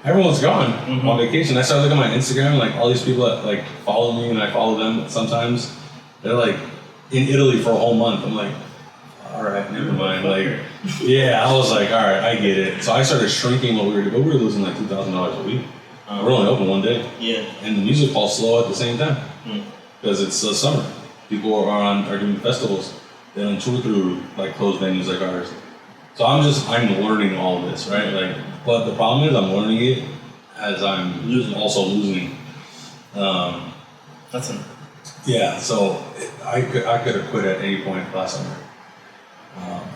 everyone's gone on vacation. I started looking at my Instagram, like all these people that like follow me and I follow them sometimes, they're like in Italy for a whole month. I'm like, all right, never mind. Like, yeah, I was like, all right, I get it. So I started shrinking what we were doing, but we were losing like $2,000 a week. We're only open one day. And the music hall's slow at the same time because it's the summer. People are doing festivals. They don't tour through like closed venues like ours. So I'm learning all of this, right? Like, but the problem is I'm learning it as I'm also losing. That's yeah. So I could have quit at any point last summer.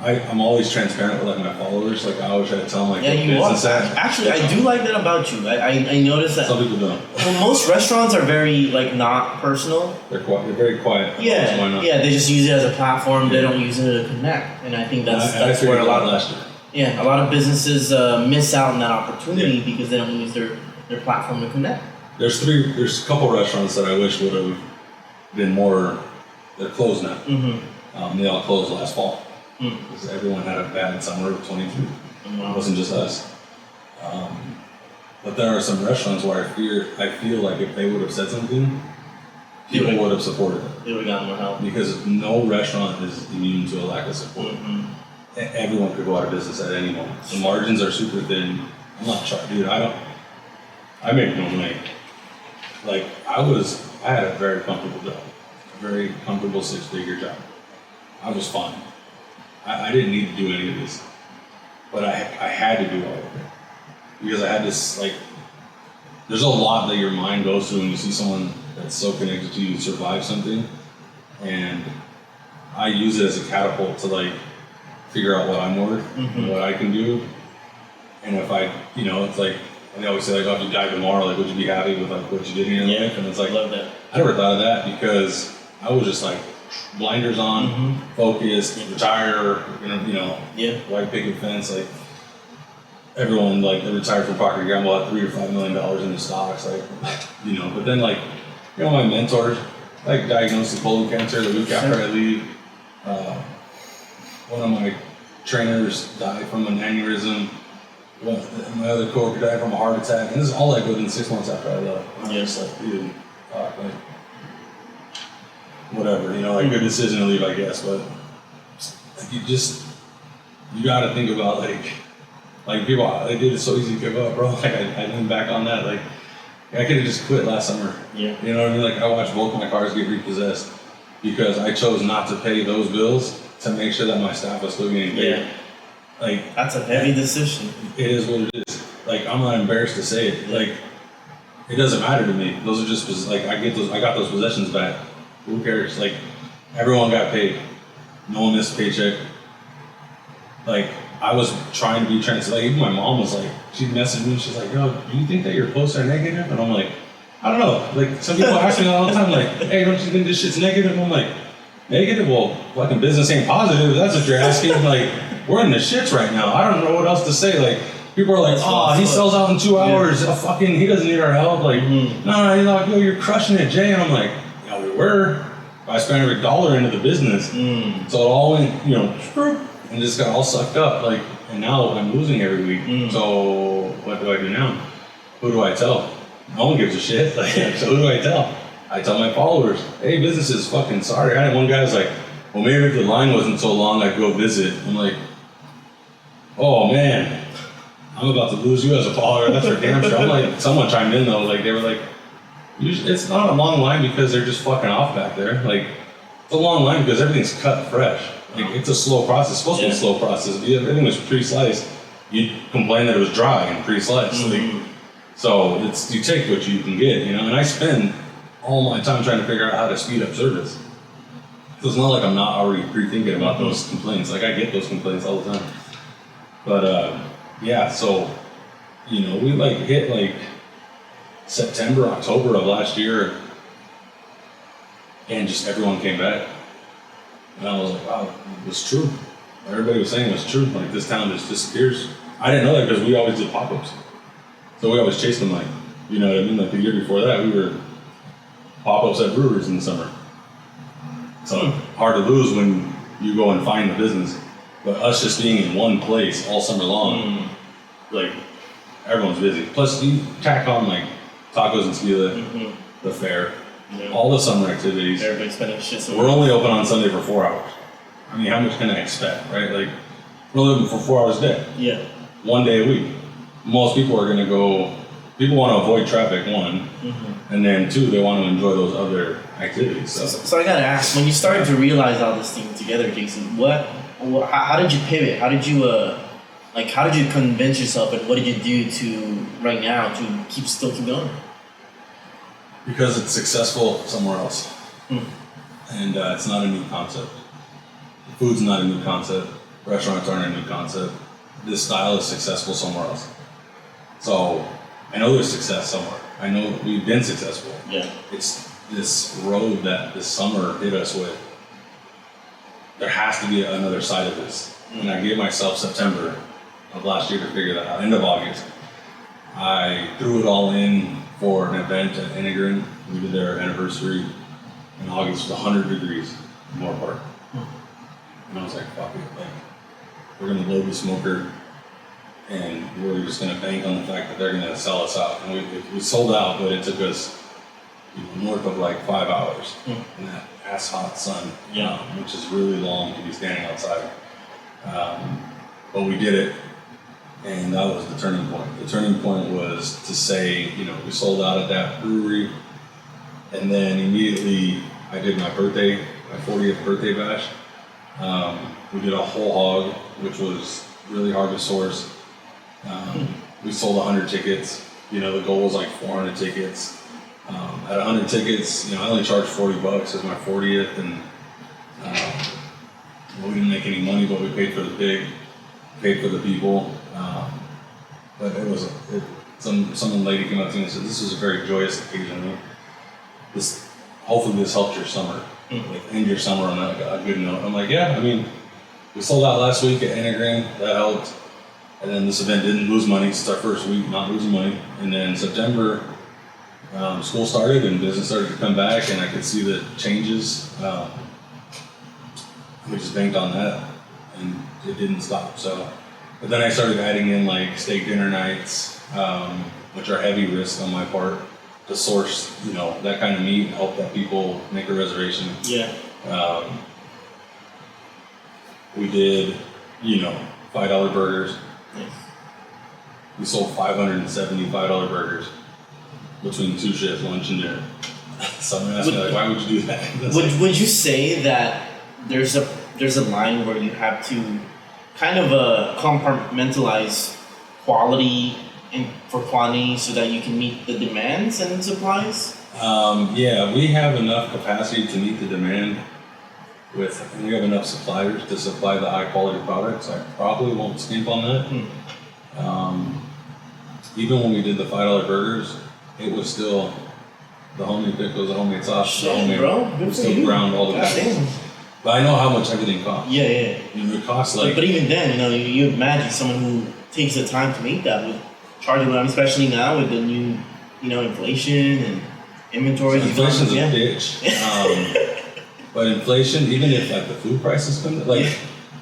I'm always transparent with like my followers. Like I always try to tell them like Yeah, what you are. business at. Actually, I do like that about you. I noticed that. Some people don't. Well, most restaurants are very like not personal. They're quiet. They're very quiet. Yeah, Why not? yeah. They just use it as a platform. They don't use it to connect, and I think that's where a lot of last year. a lot of businesses miss out on that opportunity because they don't use their platform to connect. There's a couple restaurants that I wish would have been more. They're closed now. Mm-hmm. They all closed last fall because everyone had a bad summer of 22. It wasn't just us. But there are some restaurants where I feel like if they would have said something, people would have supported it. They would have gotten more help. Because no restaurant is immune to a lack of support. Mm-hmm. Everyone could go out of business at any moment. The margins are super thin. I'm not trying, dude. I make no money. Like I had a very comfortable job, a very comfortable 6-figure job. I was fine. I didn't need to do any of this, but I had to do all of it because I had this like. There's a lot that your mind goes through when you see someone that's so connected to you survive something, and I use it as a catapult to like figure out what I'm worth and what I can do, and if I, it's like they always say like, oh, if you died tomorrow, like would you be happy with like what you did in your life? And it's like, love that. I never thought of that because I was just like blinders on, focused, retire, white picket fence, like. Everyone like they retired from Procter & Gamble had $3 or $5 million in the stocks, like But then like my mentors like diagnosed with colon cancer the week after I leave. One of my trainers died from an aneurysm. My other coworker died from a heart attack, and this is all like within 6 months after I left. I'm just like, dude, fuck, like whatever, like good decision to leave, I guess, but like you got to think about like people, they did it so easy to give up, bro. Like I lean back on that. Like I could have just quit last summer. Yeah. You know what I mean? Like I watched both my cars get repossessed because I chose not to pay those bills to make sure that my staff was still getting paid. Yeah. Like that's a heavy decision. It is what it is. Like I'm not embarrassed to say it. Like it doesn't matter to me. Those are just like I got those possessions back. Who cares? Like everyone got paid. No one missed a paycheck. Like I was trying to be like even my mom was like, she messaged me, she's like, yo, do you think that your posts are negative? And I'm like, I don't know. Like some people ask me all the time, like, hey, don't you think this shit's negative? I'm like, negative? Well, fucking business ain't positive. That's what you're asking. Like, we're in the shits right now. I don't know what else to say. Like, people are like, oh, he sells out in 2 hours. Yeah. He doesn't need our help. Like, no, you're like, yo, you're crushing it, Jay. And I'm like, yeah, we were. I spent every dollar into the business. So it all went, and just got all sucked up, like, and now I'm losing every week. So what do I do now? Who do I tell? No one gives a shit. Like, so who do I tell? I tell my followers, hey, business is fucking sorry. I had one guy was like, well, maybe if the line wasn't so long, I'd go visit. I'm like, oh man, I'm about to lose you as a follower. That's for damn sure. I'm like, someone chimed in though, like they were like, it's not a long line because they're just fucking off back there. Like, it's a long line because everything's cut fresh. Like, it's a slow process. It's supposed to be a slow process. If everything was pre-sliced, you'd complain that it was dry and pre-sliced. Like, so you take what you can get, and I spend all my time trying to figure out how to speed up service. So it's not like I'm not already pre-thinking about those complaints. Like I get those complaints all the time. But yeah, so we like hit like September, October of last year, and just everyone came back. And I was like, wow, it was true. Everybody was saying it was true. Like, this town just disappears. I didn't know that because we always did pop-ups. So we always chased them, like, you know what I mean? Like, the year before that, we were pop-ups at breweries in the summer. So hard to lose when you go and find the business. But us just being in one place all summer long, like, everyone's busy. Plus, you tack on, like, tacos and skillet, the fair. Yeah. All the summer activities. Everybody's spending shit. So we're only open on Sunday for 4 hours. I mean, how much can I expect, right? Like, we're only open for 4 hours a day. Yeah. 1 day a week. Most people are gonna go. People want to avoid traffic, one, and then two, they want to enjoy those other activities. So I gotta ask, when you started to realize all this thing together, Jason, how did you pivot? How did you convince yourself, and what did you do to right now to still keep going? Because it's successful somewhere else, and it's not a new concept. food's not a new concept. Restaurants aren't a new concept. This style is successful somewhere else. So I know there's success somewhere. I know we've been successful. Yeah. It's this road that this summer hit us with. There has to be another side of this. And I gave myself September of last year to figure that out. End of August. I threw it all in for an event at Integrin. We did their anniversary in August. It was 100 degrees in Moore Park. And I was like, fuck it. Like, we're going to load the smoker and we're just going to bank on the fact that they're going to sell us out. And we sold out, but it took us north of like 5 hours in that ass hot sun, which is really long to be standing outside. But we did it, and that was the turning point. The turning point was to say, we sold out at that brewery, and then immediately I did my 40th birthday bash. We did a whole hog, which was really hard to source. We sold 100 tickets. The goal was like 400 tickets. At 100 tickets, I only charged $40 as my 40th, and we didn't make any money, but we paid for the pig, paid for the people. But some lady came up to me and said, "This was a very joyous occasion. Hopefully this helped your summer, like end your summer on a good note." I'm like, "Yeah, we sold out last week at Integrin, that helped, and then this event didn't lose money. It's our first week not losing money, and then September." School started and business started to come back, and I could see the changes. We just banked on that, and it didn't stop. But then I started adding in like steak dinner nights, which are heavy risk on my part to source, that kind of meat and hope that people make a reservation. Yeah. We did, $5 burgers. Yes. We sold 570 $5 burgers between 2 shifts, lunch and dinner. Someone asked me, like, why would you do that? Would you say that there's a line where you have to kind of compartmentalize quality and for quantity so that you can meet the demands and supplies? Yeah, we have enough capacity to meet the demand and we have enough suppliers to supply the high quality products. I probably won't skimp on that. Even when we did the $5 burgers, it was still the homemade pickles, the homemade sauce, still ground all the way. But I know how much everything costs. Yeah. It costs like. But even then, you imagine someone who takes the time to make that with charging them, especially now with the new, inflation and inventory. Inflation's a bitch. But inflation, even if like the food prices come, like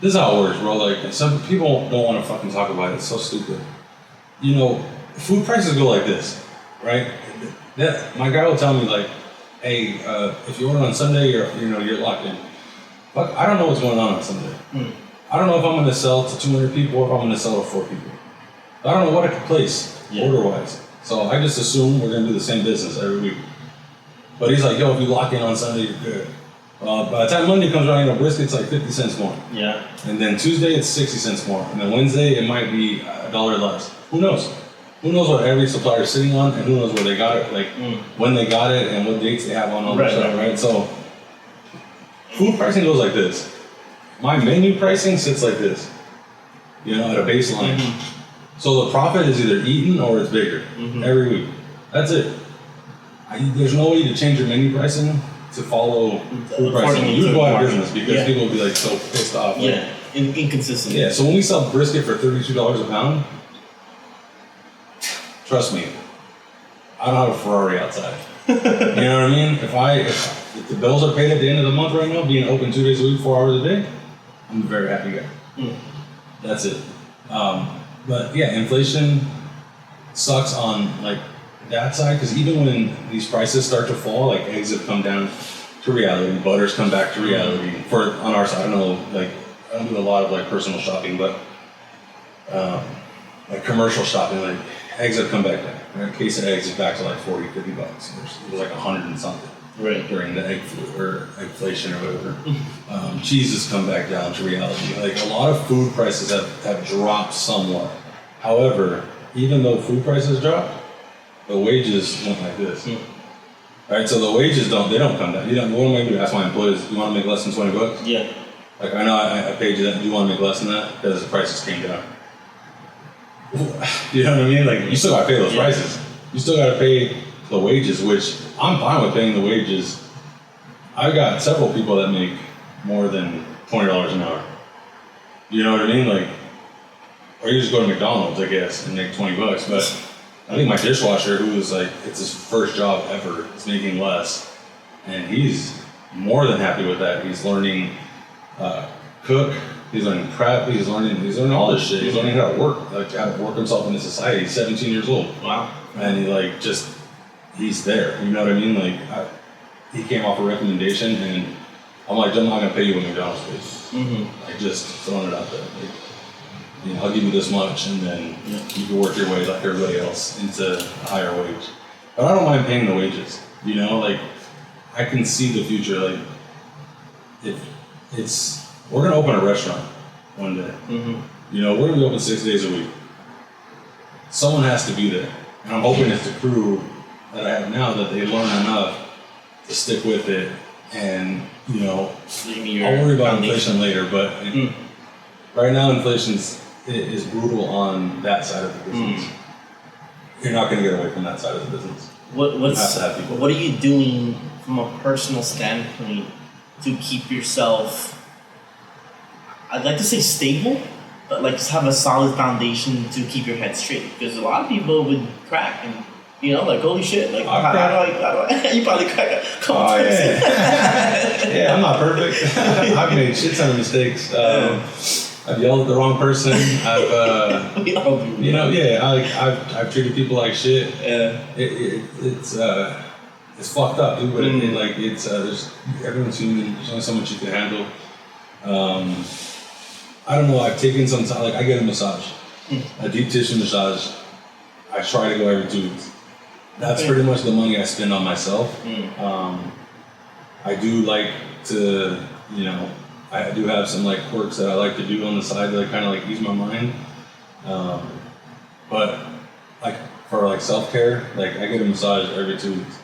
this is how it works, bro. Like some people don't want to fucking talk about it. It's so stupid. Food prices go like this, right? My guy will tell me like, "Hey, if you order on Sunday, you're locked in." Fuck, I don't know what's going on Sunday. I don't know if I'm going to sell to 200 people or if I'm going to sell to 4 people. I don't know what I can place order-wise. So I just assume we're going to do the same business every week. But he's like, "Yo, if you lock in on Sunday, you're good." By the time Monday comes around, brisket's like 50 cents more. Yeah. And then Tuesday it's 60 cents more. And then Wednesday it might be $1 less. Who knows? Who knows what every supplier is sitting on, and who knows where they got it, like when they got it and what dates they have on all their stuff, right? So food pricing goes like this. My menu pricing sits like this, at a baseline. So the profit is either eaten or it's bigger every week. That's it. There's no way to change your menu pricing to follow food pricing. You go out of business because people will be like so pissed off. Like, inconsistent. Yeah, so when we sell brisket for $32 a pound, trust me, I don't have a Ferrari outside. You know what I mean? If the bills are paid at the end of the month right now, being open 2 days a week, 4 hours a day, I'm a very happy guy. That's it. But yeah, inflation sucks on like that side, because even when these prices start to fall, like eggs have come down to reality, butters come back to reality. On our side, I don't know, like I don't do a lot of like personal shopping, but like commercial shopping, like eggs have come back down. Right? A case of eggs is back to like $40, $50. It was like 100 and something during the eggflation or whatever. Cheese has come back down to reality. Like a lot of food prices have dropped somewhat. However, even though food prices dropped, the wages went like this. Right, so the wages don't come down. What am I going to ask my employees? You want to make less than $20? Yeah. Like I know I paid you that. Do you want to make less than that? Because the prices came down. You know what I mean? Like you still got to pay those prices. You still got to pay the wages, which I'm fine with paying the wages. I've got several people that make more than $20 an hour. You know what I mean? Like, or you just go to McDonald's, I guess, and make $20. But I think my dishwasher, who is like, it's his first job ever, is making less, and he's more than happy with that. He's learning cook. He's learning prep. He's learning all this shit. He's learning how to work, like how to work himself in the society. He's 17 years old. Wow. And he like just, he's there. You know what I mean? Like he came off a recommendation, and I'm like, I'm not gonna pay you what McDonald's pays. Like just throwing it out there. Like, you know, I'll give you this much, and then you can work your way like everybody else into a higher wage. But I don't mind paying the wages. You know, like I can see the future. Like if we're gonna open a restaurant one day. You know, we're gonna be open 6 days a week. Someone has to be there, and I'm hoping it's the crew that I have now that they learn enough to stick with it. And you know, I'll worry about inflation later, but right now inflation is brutal on that side of the business. You're not gonna get away from that side of the business. What are you doing from a personal standpoint to keep yourself, I'd like to say stable, but like just have a solid foundation to keep your head straight? Because a lot of people would crack and, you know, like, holy shit, like, how do I, you probably crack a couple times. Yeah, I'm not perfect. I've made shit ton of mistakes. I've yelled at the wrong person. I've, you know, I've treated people like shit. It's fucked up, dude. But everyone's human. There's only so much you can handle. I don't know. I've taken some time. Like I get a massage, a deep tissue massage. I try to go every 2 weeks. That's pretty much the money I spend on myself. I do like to, you know, I do have some like quirks that I like to do on the side that kind of like ease my mind. But like for like self-care, like I get a massage every 2 weeks.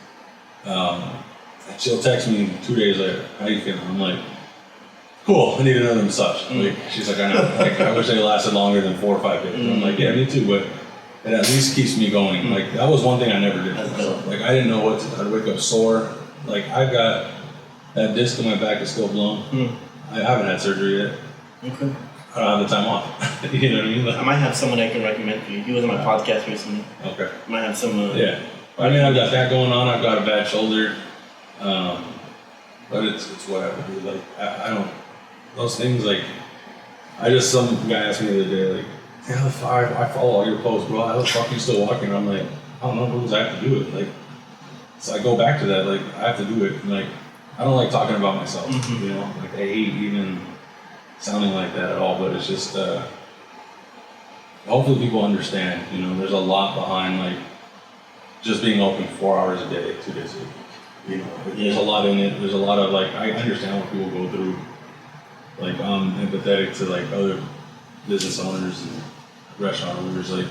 And she'll text me 2 days later, how you feeling? I'm like, cool, I need another massage. Like, she's like, I know, like, I wish they lasted longer than 4 or 5 days. I'm like, yeah, me too, but it at least keeps me going. Like, that was one thing I never did for myself. Like, I didn't know I'd wake up sore. Like, I've got that disc in my back is still blown. I haven't had surgery yet. Okay. I don't have the time off. You know what I mean? Like, I might have someone I can recommend for you. He was on my podcast recently. Okay. I might have some. Yeah. I mean, I've got that going on. I've got a bad shoulder. But it's whatever, dude. Like, I don't, those things, like, some guy asked me the other day, like, how the fuck, I follow all your posts, bro. How the fuck are you still walking? I'm like, I don't know, because I have to do it. Like, so I go back to that, like, I have to do it. And, like, I don't like talking about myself, you know? Like, I hate even sounding like that at all, but it's just, hopefully people understand, you know, there's a lot behind, like, just being open 4 hours a day, 2 days a week. You know, there's a lot in it. There's a lot of, like, I understand what people go through. Like, I'm empathetic to, like, other business owners and restaurant owners, like,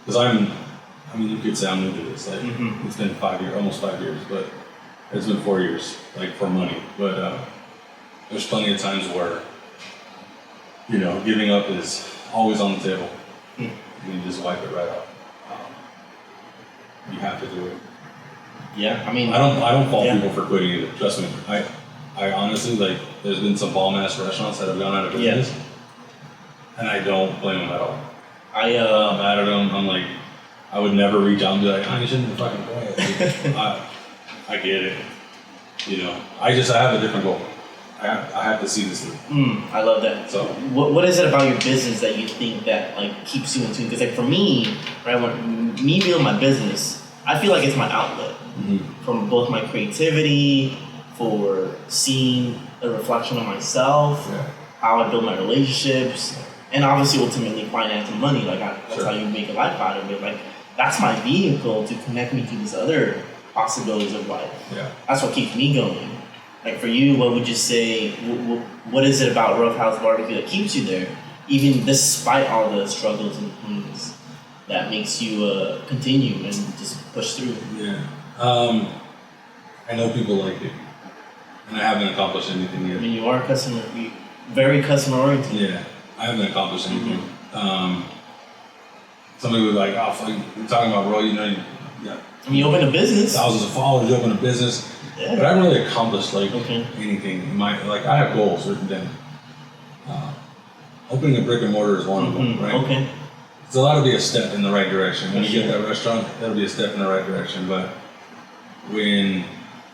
because I mean, you could say I'm new to this. Like, it's been 5 years, almost 5 years, but it's been 4 years, like, for money. But there's plenty of times where, you know, giving up is always on the table. You just wipe it right out. You have to do it. Yeah, I mean, I don't fault people for quitting either. Trust me. I honestly, like, there's been some bomb ass restaurants that have gone out of business, and I don't blame them at all. I'm mad at them. I'm like, I would never reach out and be like, oh, you shouldn't have fucking quit. I get it. You know, I have a different goal. I have to see this through. I love that. So, what is it about your business that you think that like keeps you in tune? Because like for me, right, when me building my business, I feel like it's my outlet from both my creativity, for seeing a reflection of myself, how I build my relationships, and obviously ultimately finance and money. Like that's how you make a life out of it. Like that's my vehicle to connect me to these other possibilities of life. Yeah, that's what keeps me going. Like for you, what would you say? What is it about Ruff House BBQ that keeps you there, even despite all the struggles and things that makes you continue and just push through? Yeah, I know people like it, and I haven't accomplished anything yet. I mean, you are a customer. Very customer oriented. Yeah, I haven't accomplished anything. Somebody was like, "Oh, fuck, you're talking about, bro, you know, yeah, I mean, you open a business. thousands of followers, you open a business." Yeah. But I haven't really accomplished like Okay. anything. I have goals written down. Opening a brick and mortar is one of them, right? Okay. So that'll be a step in the right direction. When you get that restaurant, that'll be a step in the right direction. But when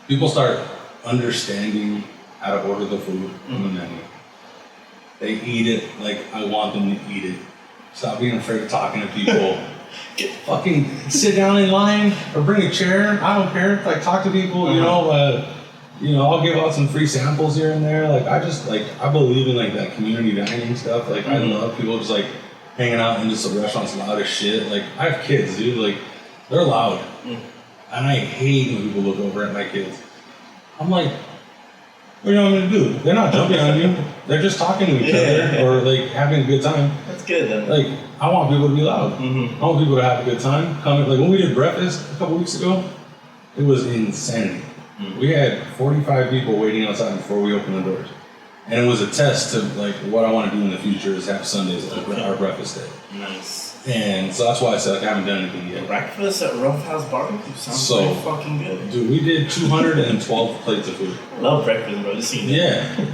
people start understanding how to order the food on the menu, they eat it like I want them to eat it. Stop being afraid of talking to people. Fucking sit down in line or bring a chair. I don't care. Like talk to people. You know, I'll give out some free samples here and there. Like I believe in like that community dining stuff. Like I love people just like hanging out in just a restaurant's loud as shit. Like I have kids, dude. Like they're loud, and I hate when people look over at my kids. I'm like, what do you want me to do? They're not jumping on you. They're just talking to each other or like having a good time. That's good then. Like I want people to be loud. I want people to have a good time. Like when we did breakfast a couple weeks ago, it was insanity. We had 45 people waiting outside before we opened the doors. And it was a test to like what I want to do in the future is have Sundays as our breakfast day. Nice. And so that's why I said like, I haven't done anything yet. Breakfast at Ruff House BBQ sounds pretty fucking good. Dude, we did 212 plates of food. I love breakfast, bro. Just seen that. Yeah.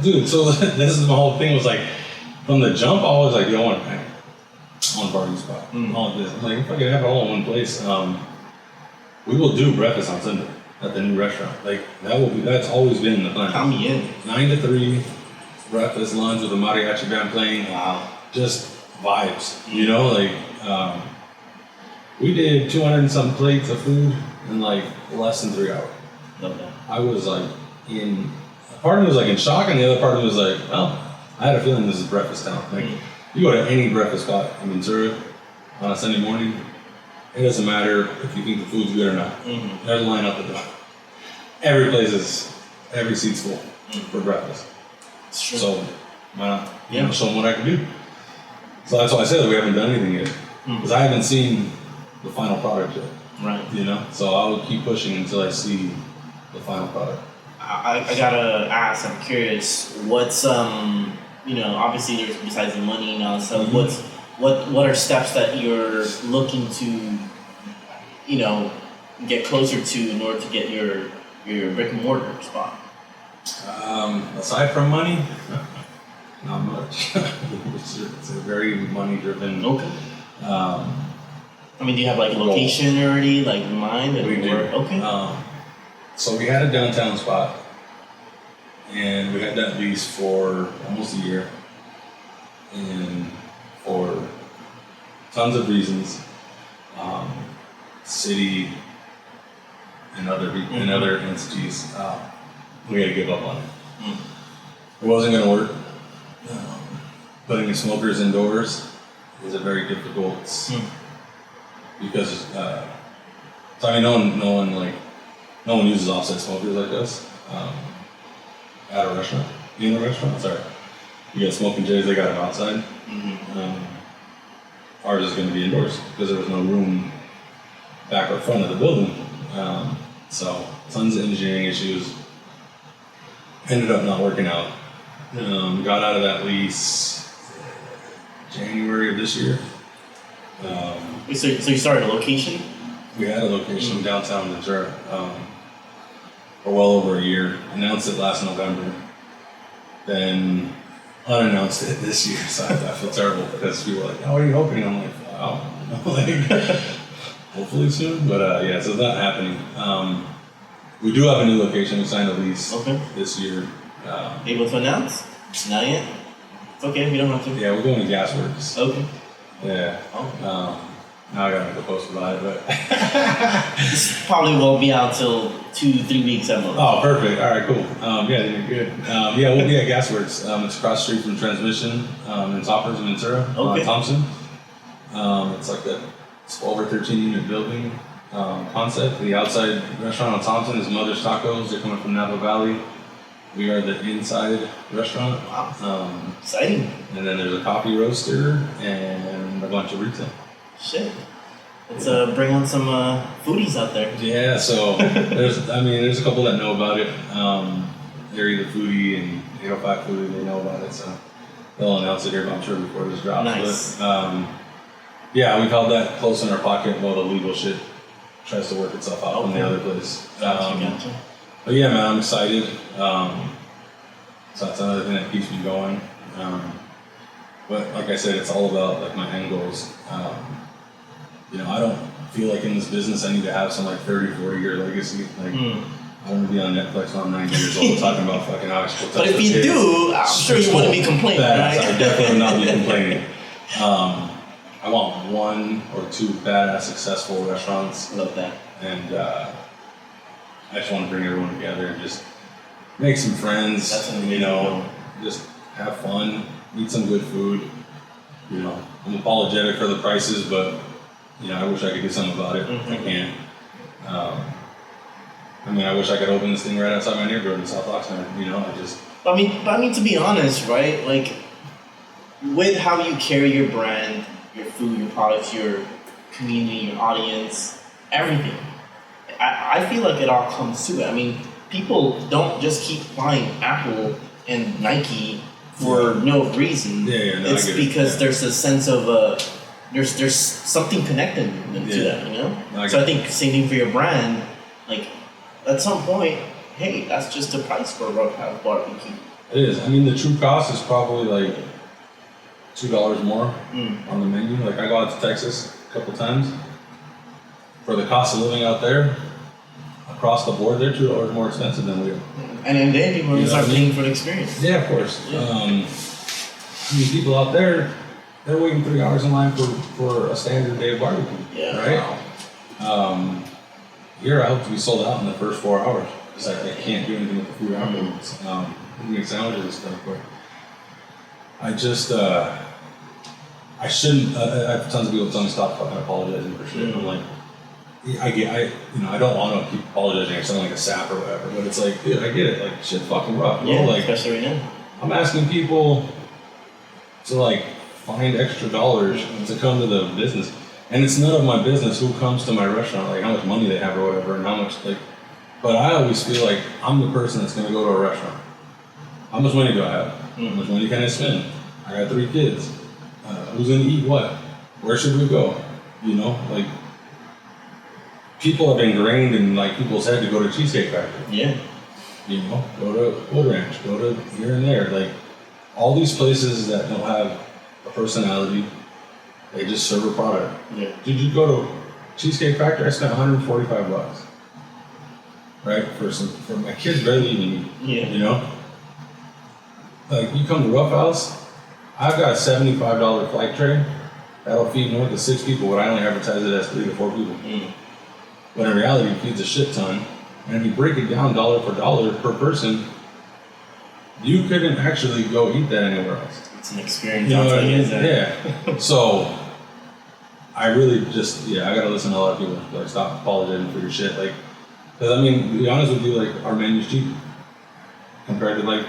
Dude, so this is my whole thing was like, from the jump, I was like, yo, I want a party spot. All of this. I'm like, if I could have it all in one place, we will do breakfast on Sunday at the new restaurant. Like that's always been in the plan. Count me in. 9 to 3, breakfast, lunch with the mariachi band playing. Wow. Just vibes, you know, like we did 200 and some plates of food in like less than 3 hours. Love that. I was like part of me was like in shock, and the other part of me was like, well, I had a feeling this is breakfast town. Like you go to any breakfast spot in Missouri on a Sunday morning, it doesn't matter if you think the food's good or not. There's a line out the door. Every seat's full for breakfast. It's true. So why not? You know, show them what I can do. So that's why I said that we haven't done anything yet, because I haven't seen the final product yet. Right. You know, so I will keep pushing until I see the final product. I gotta ask. I'm curious. What's you know, obviously there's besides the money now. So what are steps that you're looking to, you know, get closer to in order to get your brick and mortar spot? Aside from money, not much. It's a very money driven. Okay. I mean, do you have like a location already, like in mind? We do. Okay. So we had a downtown spot, and we had that lease for almost a year, and for tons of reasons, city and other entities, we had to give up on it. It wasn't going to work. Putting smokers indoors is a very difficult because I mean no one uses offset smokers like us at a restaurant. In a restaurant, sorry. You got smoking jays, they got them outside. Ours is going to be indoors because there was no room back or front of the building. So tons of engineering issues. Ended up not working out. Got out of that lease January of this year. So you started a location? We had a location downtown Missouri for well over a year. Announced it last November. Then unannounced it this year. So I feel terrible because people were like, "How are you opening?" I'm like, "Wow." Hopefully soon. But yeah, so it's not happening. We do have a new location. We signed a lease this year. Able to announce? Not yet? It's okay, we don't have to. Yeah, we're going to Gasworks. Okay. Yeah. Now I gotta make a post about it, but This probably won't be out till 2-3 weeks at most. oh, perfect. All right, cool. Yeah, then you're good. Yeah, we'll be at Gasworks. It's across the street from Transmission in Toppers, Ventura, Thompson. It's like a 12 or 13 unit building concept. The outside restaurant on Thompson is Mother's Tacos. They're coming from Napa Valley. We are the inside restaurant. Wow. Exciting. And then there's a coffee roaster and a bunch of retail. Shit. Let's bring on some foodies out there. Yeah, so there's a couple that know about it. Gary the Foodie and 805 Foodie, they know about it, so they'll announce it here, I'm sure, before this drops. Nice. But, yeah, we've held that close in our pocket while the legal shit tries to work itself out from the other place. Gotcha. But yeah, man, I'm excited. So that's another thing that keeps me going. But like I said, it's all about like my end goals. You know, I don't feel like in this business I need to have some like 30, 40 year legacy. Like I want to be on Netflix when I'm 90 years old talking about fucking how I should. But if you do, I'm sure you wouldn't be complaining, right? I definitely would not be complaining. I want 1 or 2 badass successful restaurants. Love that. And I just want to bring everyone together and just make some friends. That's amazing. You know, just have fun, eat some good food. You know, I'm apologetic for the prices, but you know, I wish I could do something about it. I can't. I mean, I wish I could open this thing right outside my neighborhood in South Oxnard. You know, I mean, to be honest, right? Like, with how you carry your brand, your food, your products, your community, your audience, everything, I feel like it all comes to it. I mean, people don't just keep buying Apple and Nike for no reason. Yeah, no, it's because there's a sense of there's something connecting them to that, you know. No, so I think same thing for your brand. Like, at some point, hey, that's just the price for Ruff House BBQ. it is. I mean, the true cost is probably like $2 more on the menu. Like I go out to Texas a couple times. For the cost of living out there, across the board, they're $2 more expensive than we are. And then people will start paying for the experience. Yeah, of course. Yeah. I mean, people out there, they're waiting 3 hours in line for a standard day of barbecue. Yeah. Right? Wow. Here, I hope to be sold out in the first 4 hours because I can't do anything with the food afterwards. We make sandwiches and stuff, but I just, I shouldn't. I have tons of people tell me stop fucking apologizing for shit. I'm like, I don't want to keep apologizing or sound like a sap or whatever, but it's like, dude, I get it. Like, shit fucking rough. Yeah, like, especially right now. I'm asking people to like find extra dollars to come to the business, and it's none of my business who comes to my restaurant, like how much money they have or whatever, and how much like. But I always feel like I'm the person that's gonna go to a restaurant. How much money do I have? How much money can I spend? I got 3 kids. Who's gonna eat what? Where should we go? You know, like. People have ingrained in like people's head to go to Cheesecake Factory. Yeah. You know, go to Wood Ranch, go to here and there. Like all these places that don't have a personality, they just serve a product. Yeah. Did you go to Cheesecake Factory? I spent $145. Right? For my kids barely even eat. Yeah. You know? Like you come to Ruff House, I've got a $75 flight tray that'll feed north of 6 people, but I only advertise it as 3 to 4 people. But in reality, it feeds a shit ton. And if you break it down dollar for dollar per person, you couldn't actually go eat that anywhere else. It's an experience. You know what I mean? Yeah. So I really just, I gotta listen to a lot of people. Like, stop apologizing for your shit. Like, because I mean, to be honest with you, like, our menu's cheap compared to like,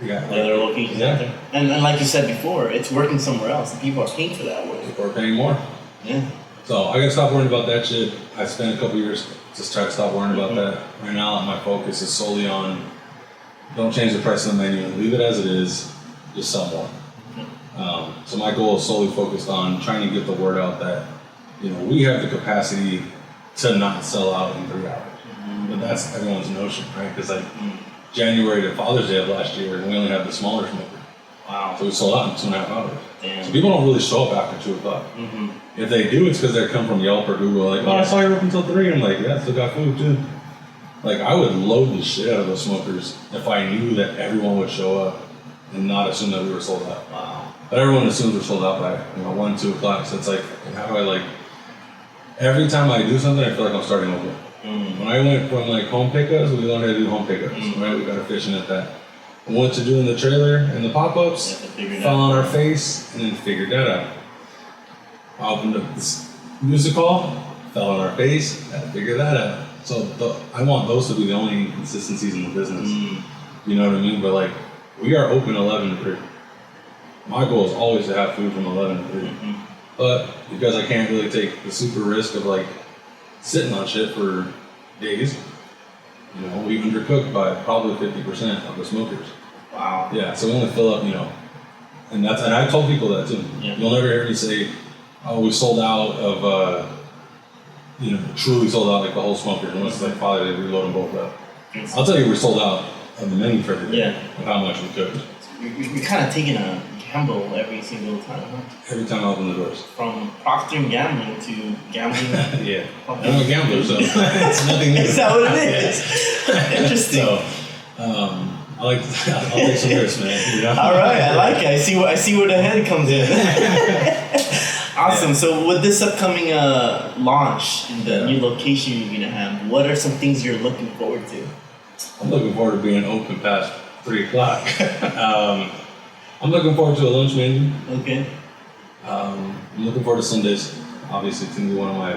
the other locations out there. And like you said before, it's working somewhere else. And people are paying for that work. People are paying more. Yeah. So I gotta stop worrying about that shit. I spent a couple years just trying to stop worrying about that. Right now, my focus is solely on don't change the price of the menu, leave it as it is, just sell more. So my goal is solely focused on trying to get the word out that we have the capacity to not sell out in 3 hours. But that's everyone's notion, right? Because like January to Father's Day of last year, we only had the smaller smoker. Wow. So we sold out in 2.5 hours. Damn. So people don't really show up after 2 o'clock. If they do, it's because they come from Yelp or Google, like, I saw you up until 3. I'm like, yeah, still got food too. Like, I would load the shit out of those smokers if I knew that everyone would show up and not assume that we were sold out. Wow. But everyone assumes we're sold out by 1, 2 o'clock. So it's like, how do I like? Every time I do something, I feel like I'm starting over. When I went from like home pickups, we learned how to do home pickups. Right, we got efficient at that. We went to doing the trailer and the pop-ups, fell on our face, and then figured that out. I opened up this music hall, fell on our face, had to figure that out. So I want those to be the only inconsistencies in the business. You know what I mean? But like, we are open 11 to 3. My goal is always to have food from 11 to 3. But because I can't really take the super risk of like sitting on shit for days, You know, we undercook by probably 50% of the smokers. Wow. Yeah, so we only fill up, you know, and I told people that too. Yeah. You'll never hear me say, "Oh, we sold out of," you know, truly sold out like the whole smokers. Unless it's like Father, they reload them both up. I'll tell you, we're sold out of the menu for everything. Yeah. Of how much we cooked. You're kind of taking a gamble every single time, huh? Every time I open the doors. From Procter and Gambling to gambling. Yeah. I'm a gambler, so it's nothing new. Is that what it is? Interesting. So, I'll take some risks, man. You know? All right, I like it. I see where the head comes in. Awesome. Yeah. So with this upcoming launch in the new location you're gonna have, what are some things you're looking forward to? I'm looking forward to being open past 3 o'clock. I'm looking forward to a lunch menu. Okay. I'm looking forward to Sundays. Obviously, it's gonna be one of my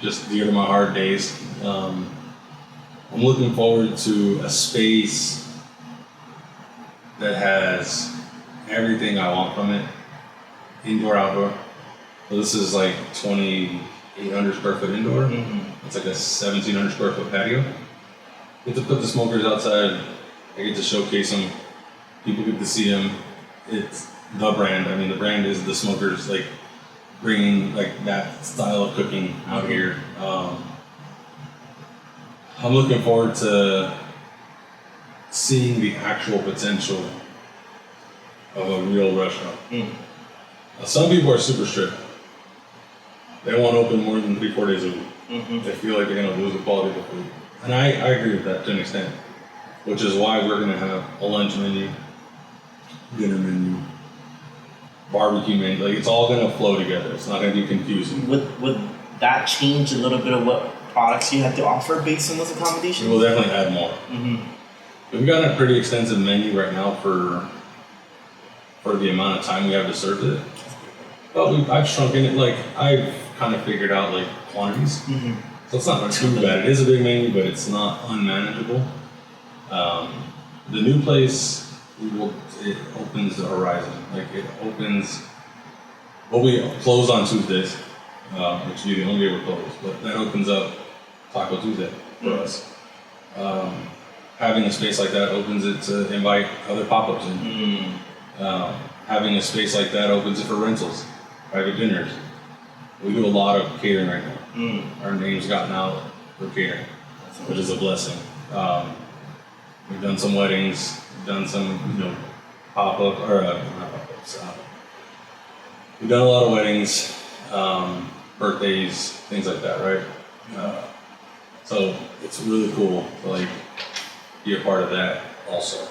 just dear to my heart days. I'm looking forward to a space that has everything I want from it, indoor, outdoor. So this is like 2,800 square foot indoor. Mm-hmm. It's like a 1,700 square foot patio. I get to put the smokers outside. I get to showcase them. People get to see them. It's the brand. I mean, the brand is the smokers, like bringing like that style of cooking out here. I'm looking forward to seeing the actual potential of a real restaurant. Some people are super strict. They won't open more than 3-4 days a week. Mm-hmm. They feel like they're going to lose the quality of the food. And I agree with that to an extent, which is why we're going to have a lunch menu, dinner menu, barbecue menu. Like, it's all going to flow together. It's not going to be confusing. Would that change a little bit of what products you have to offer based on those accommodations? We'll definitely add more. Mm-hmm. We've got a pretty extensive menu right now for the amount of time we have to serve it. But I've shrunken it. Like, I've kind of figured out like quantities. Mm-hmm. So it's not too bad. It is a big menu, but it's not unmanageable. The new place, it opens the horizon. Like, it opens. Well, we close on Tuesdays, which will be the only day we're closed. But that opens up Taco Tuesday for us. Having a space like that opens it to invite other pop-ups in. Having a space like that opens it for rentals, private dinners. We do a lot of catering right now. Our name's gotten out for catering, which is a blessing. We've done some weddings, we've done some, pop-up, or not pop-ups. We've done a lot of weddings, birthdays, things like that, right? So it's really cool to like be a part of that also.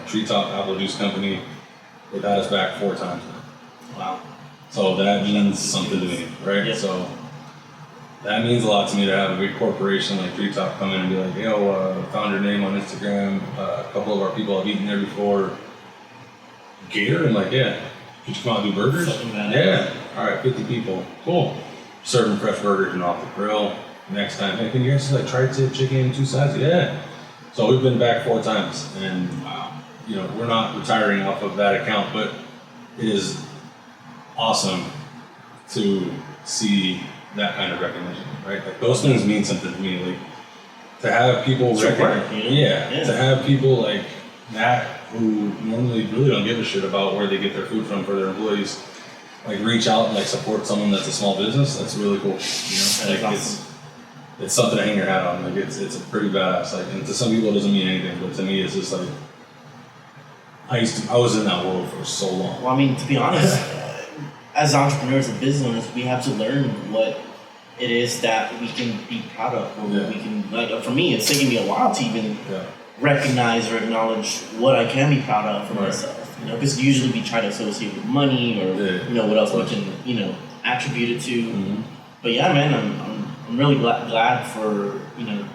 Treetop Apple Juice Company, they've had us back 4 times now. Wow. So that means something to me, right? Yep. So that means a lot to me to have a big corporation like Treetop come in and be like, yo, found your name on Instagram. A couple of our people have eaten there before. Gator? I'm like, yeah. Could you come out and do burgers? Yeah. All right, 50 people. Cool. Serving fresh burgers and off the grill. Next time, hey, can you guys like tri-tip chicken, 2 sides? Yeah. So we've been back 4 times, and we're not retiring off of that account, but it is awesome to see that kind of recognition, right? Like, those things mean something to me. Like, to have people to have people like that who normally really don't give a shit about where they get their food from for their employees, like reach out and like support someone that's a small business. That's really cool. Like, awesome. It's something to hang your hat on. Like, it's a pretty badass. Like, and to some people it doesn't mean anything, but to me it's just like I was in that world for so long. Well, I mean, to be honest, as entrepreneurs and business owners, we have to learn what it is that we can be proud of, or what we can, like, for me, it's taken me a while to even recognize or acknowledge what I can be proud of for myself. Because usually we try to associate with money or what else we can attribute it to. Mm-hmm. But yeah, man, I'm really glad for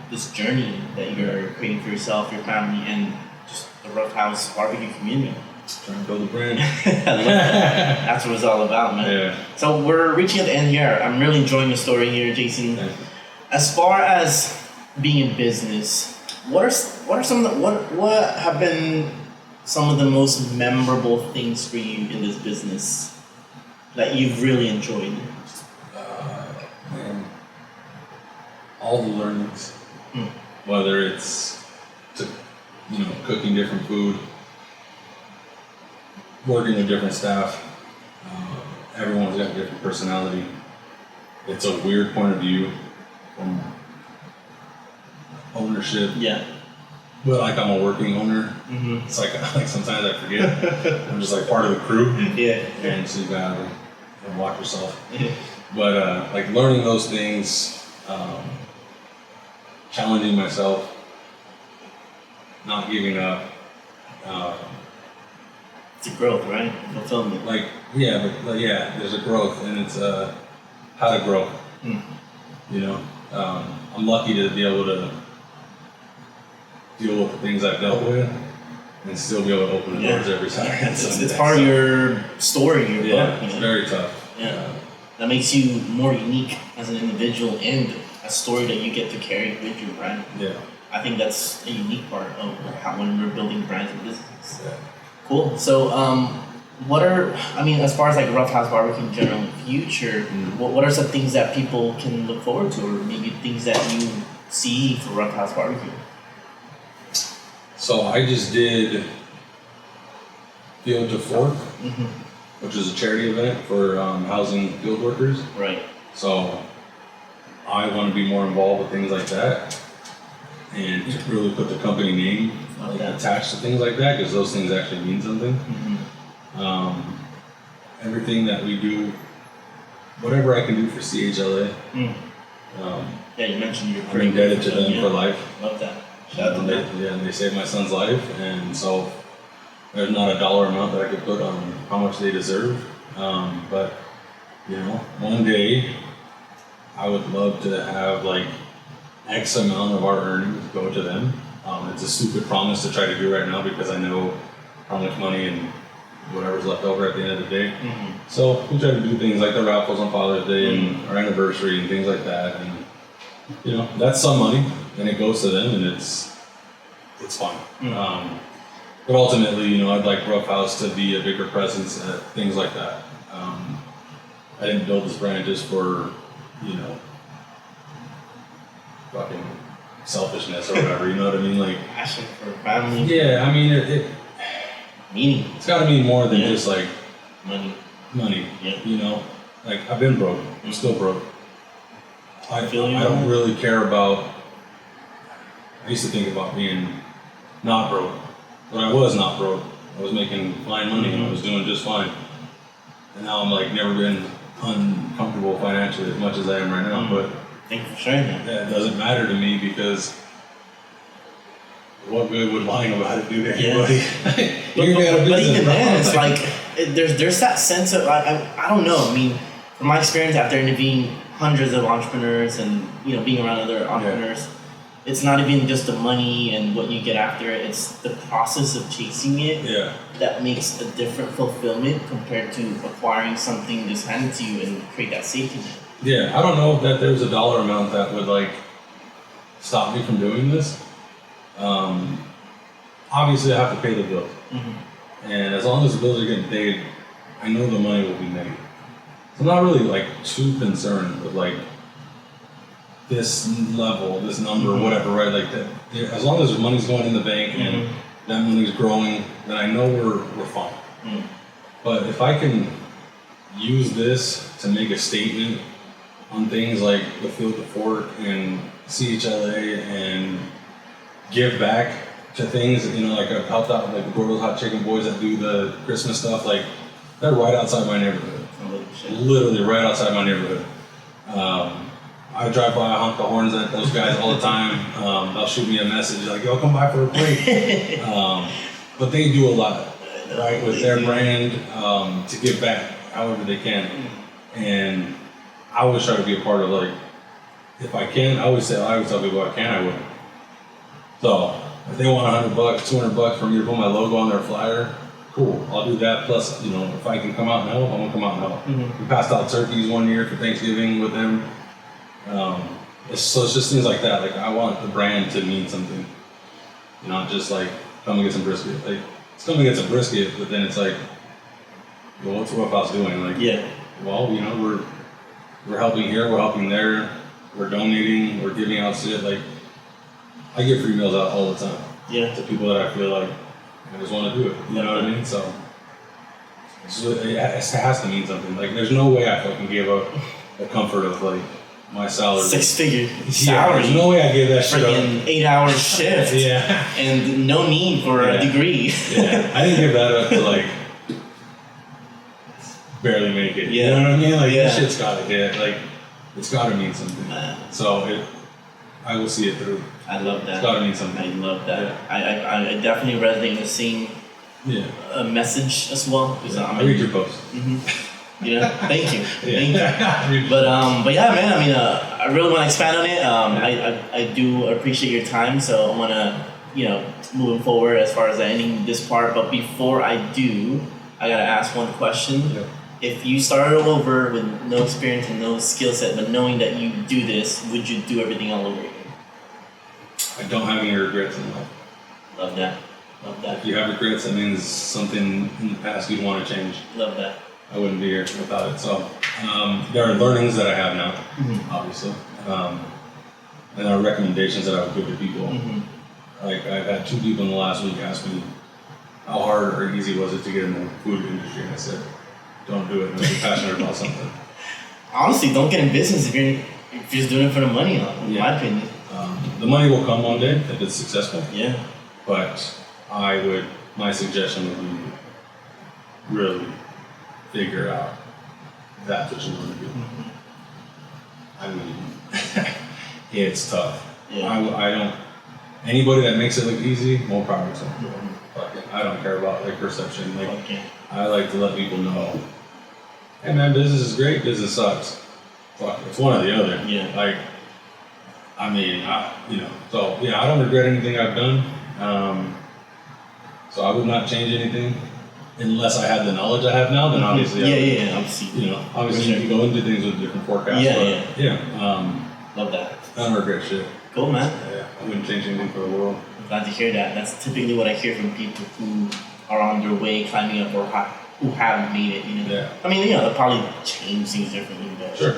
this journey that you're creating for yourself, your family, and just the Ruff House BBQ community. Trying to build a brand. That's what it's all about, man. Yeah. So we're reaching at the end here. I'm really enjoying the story here, Jason. As far as being in business, what have been some of the most memorable things for you in this business that you've really enjoyed? Man, all the learnings. whether it's to, cooking different food, working with different staff. Everyone's got a different personality. It's a weird point of view from ownership. Yeah. But like I'm a working owner. Mm-hmm. It's like sometimes I forget. I'm just like part of the crew. Yeah. And so you gotta watch yourself. But like learning those things, challenging myself, not giving up. It's a growth, right? Fulfillment. There's a growth, and it's how to grow. I'm lucky to be able to deal with the things I've dealt with and still be able to open the doors every time. It's part of your story, your book. It's very tough. Yeah. That makes you more unique as an individual and a story that you get to carry with you, right? Yeah. I think that's a unique part of how when we're building brands and businesses. Yeah. Cool. So, as far as like Ruff House BBQ in general in the future, what are some things that people can look forward to, or maybe things that you see for Ruff House BBQ? So I just did Field to Fork, which is a charity event for housing field workers. Right. So I want to be more involved with things like that and to really put the company name attached to things like that, because those things actually mean something. Everything that we do, whatever I can do for CHLA. You mentioned you're I'm indebted to them for life. Love that. Shout out to them. Yeah, and they saved my son's life, and so there's not a dollar amount that I could put on how much they deserve. But one day I would love to have like X amount of our earnings go to them. It's a stupid promise to try to do right now because I know how much money and whatever's left over at the end of the day. So we try to do things like the raffles on Father's Day and our anniversary and things like that. And that's some money, and it goes to them, and it's fine. But ultimately, I'd like Ruff House to be a bigger presence at things like that. I didn't build this brand just for, fucking selfishness or whatever, you know what I mean? Like passion for family. Yeah, I mean meaning. It's got to mean more than just like money. Yeah. Like I've been broke. I'm still broke. I feel you. I don't really care about. I used to think about being not broke, but I was not broke. I was making fine money and I was doing just fine. And now I'm like never been uncomfortable financially as much as I am right now. But thank you for sharing that. Yeah, it doesn't matter to me because what good would lying about it do to anybody? But even then, it's like there's that sense of I don't know. I mean, from my experience after interviewing hundreds of entrepreneurs and being around other entrepreneurs, it's not even just the money and what you get after it. It's the process of chasing it that makes a different fulfillment compared to acquiring something just handed to you and create that safety net. Yeah, I don't know that there's a dollar amount that would like stop me from doing this. Obviously, I have to pay the bills, and as long as the bills are getting paid, I know the money will be made. So I'm not really like too concerned with like this level, this number, whatever, right? Like that. As long as the money's going in the bank and that money's growing, then I know we're fine. But if I can use this to make a statement on things like the Field to Fork and CHLA and give back to things, like I've helped out like the Gordo's Hot Chicken Boys that do the Christmas stuff, like they're right outside my neighborhood. Literally right outside my neighborhood. I drive by, I honk the horns at those guys all the time. They'll shoot me a message like, yo, come by for a plate. But they do a lot, right, with their brand to give back however they can. And I always try to be a part of like, if I can, I always tell people I can, I will. So if they want $100, $200 for me to put my logo on their flyer, cool, I'll do that. Plus, if I can come out and help, I'm gonna come out and help. We passed out turkeys one year for Thanksgiving with them. It's just things like that. Like I want the brand to mean something, not just like come and get some brisket. Like it's come and get some brisket, but then it's like, well, what's Ruff House doing? Like, well, we're helping here, we're helping there, we're donating, we're giving out shit. Like I give free meals out all the time. Yeah. To people that I feel like I just want to do it. You know what I mean? So it has to mean something. Like, there's no way I fucking give up the comfort of like my salary. 6-figure Yeah, salary. there's no way I give that shit up. Freaking 8-hour shift. Yeah. And no need for a degree. Yeah. I didn't give that up to like barely make it. Yeah. You know what I mean? Like, this shit's gotta hit. Like, it's gotta mean something. So I will see it through. I love that. It's gotta mean something. I love that. Yeah. I definitely resonate with seeing a message as well. I read your post. Yeah, thank you. Thank you. But yeah, man. I mean, I really want to expand on it. I do appreciate your time, so I want to, moving forward as far as ending this part. But before I do, I gotta ask one question. Yep. If you started all over with no experience and no skill set, but knowing that you do this, would you do everything all over again? I don't have any regrets in life. Love that. Love that. If you have regrets, that means something in the past you'd want to change. Love that. I wouldn't be here without it. So there are learnings that I have now, obviously, and there are recommendations that I would give to people. Like, I've had 2 people in the last week ask me how hard or easy was it to get in the food industry, and I said, don't do it unless you're passionate about something. Honestly, don't get in business if you're just doing it for the money, in my opinion. The money will come one day if it's successful. Yeah. But my suggestion would be really figure out that's what you want to do. I mean, it's tough. Yeah. I don't, anybody that makes it look easy, more power to them. I don't care about like perception. Like, I like to let people know, hey man, business is great, business sucks. Fuck, it's one or the other. Yeah. Like, I mean, so yeah, I don't regret anything I've done. So I would not change anything unless I had the knowledge I have now. Then obviously, obviously, obviously you can go into things with different forecasts. Love that. I don't regret shit. Cool, man. Yeah, I wouldn't change anything for the world. I'm glad to hear that. That's typically what I hear from people who are on their way climbing up or who haven't made it. Yeah. I mean, they'll probably change things differently. But, Sure.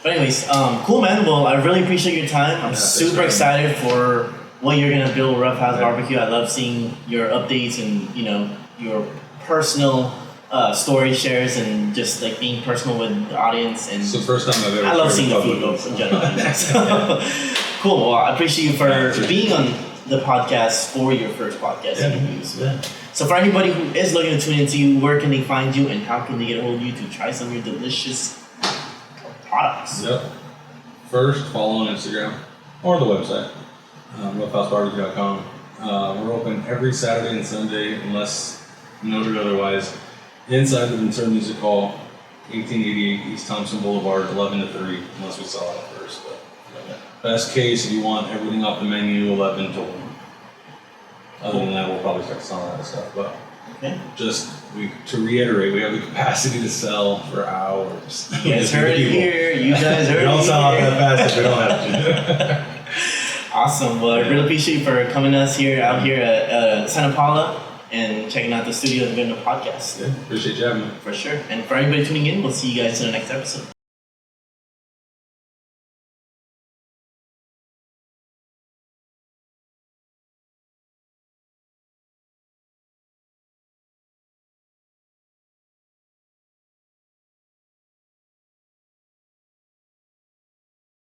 But anyways, cool, man. Well, I really appreciate your time. I'm super excited for what you're gonna build with Ruff House BBQ. I love seeing your updates and your personal story shares and just like being personal with the audience. And it's the first time I've ever. I love seeing the food goes in general. So, cool. Well, I appreciate you for being on the podcast for your first podcast interviews. Yeah. So for anybody who is looking to tune into you, where can they find you and how can they get a hold of you to try some of your delicious products? Yep. First, follow on Instagram or the website, ruffhousebarbecue.com. We're open every Saturday and Sunday unless noted otherwise. Inside the Ventura Music Hall, 1888 East Thompson Boulevard, 11 to 3, unless we sell out first. But best case, if you want everything off the menu, 11 to 1. Other than that, we'll probably start selling that stuff. But to reiterate, we have the capacity to sell for hours. You guys heard it here. You guys heard it here. We don't sell out that fast if we don't have to. Awesome. Well, I really appreciate you for coming to us out here at Santa Paula and checking out the studio and doing the podcast. Yeah, appreciate you having me. For sure. And for everybody tuning in, we'll see you guys in the next episode.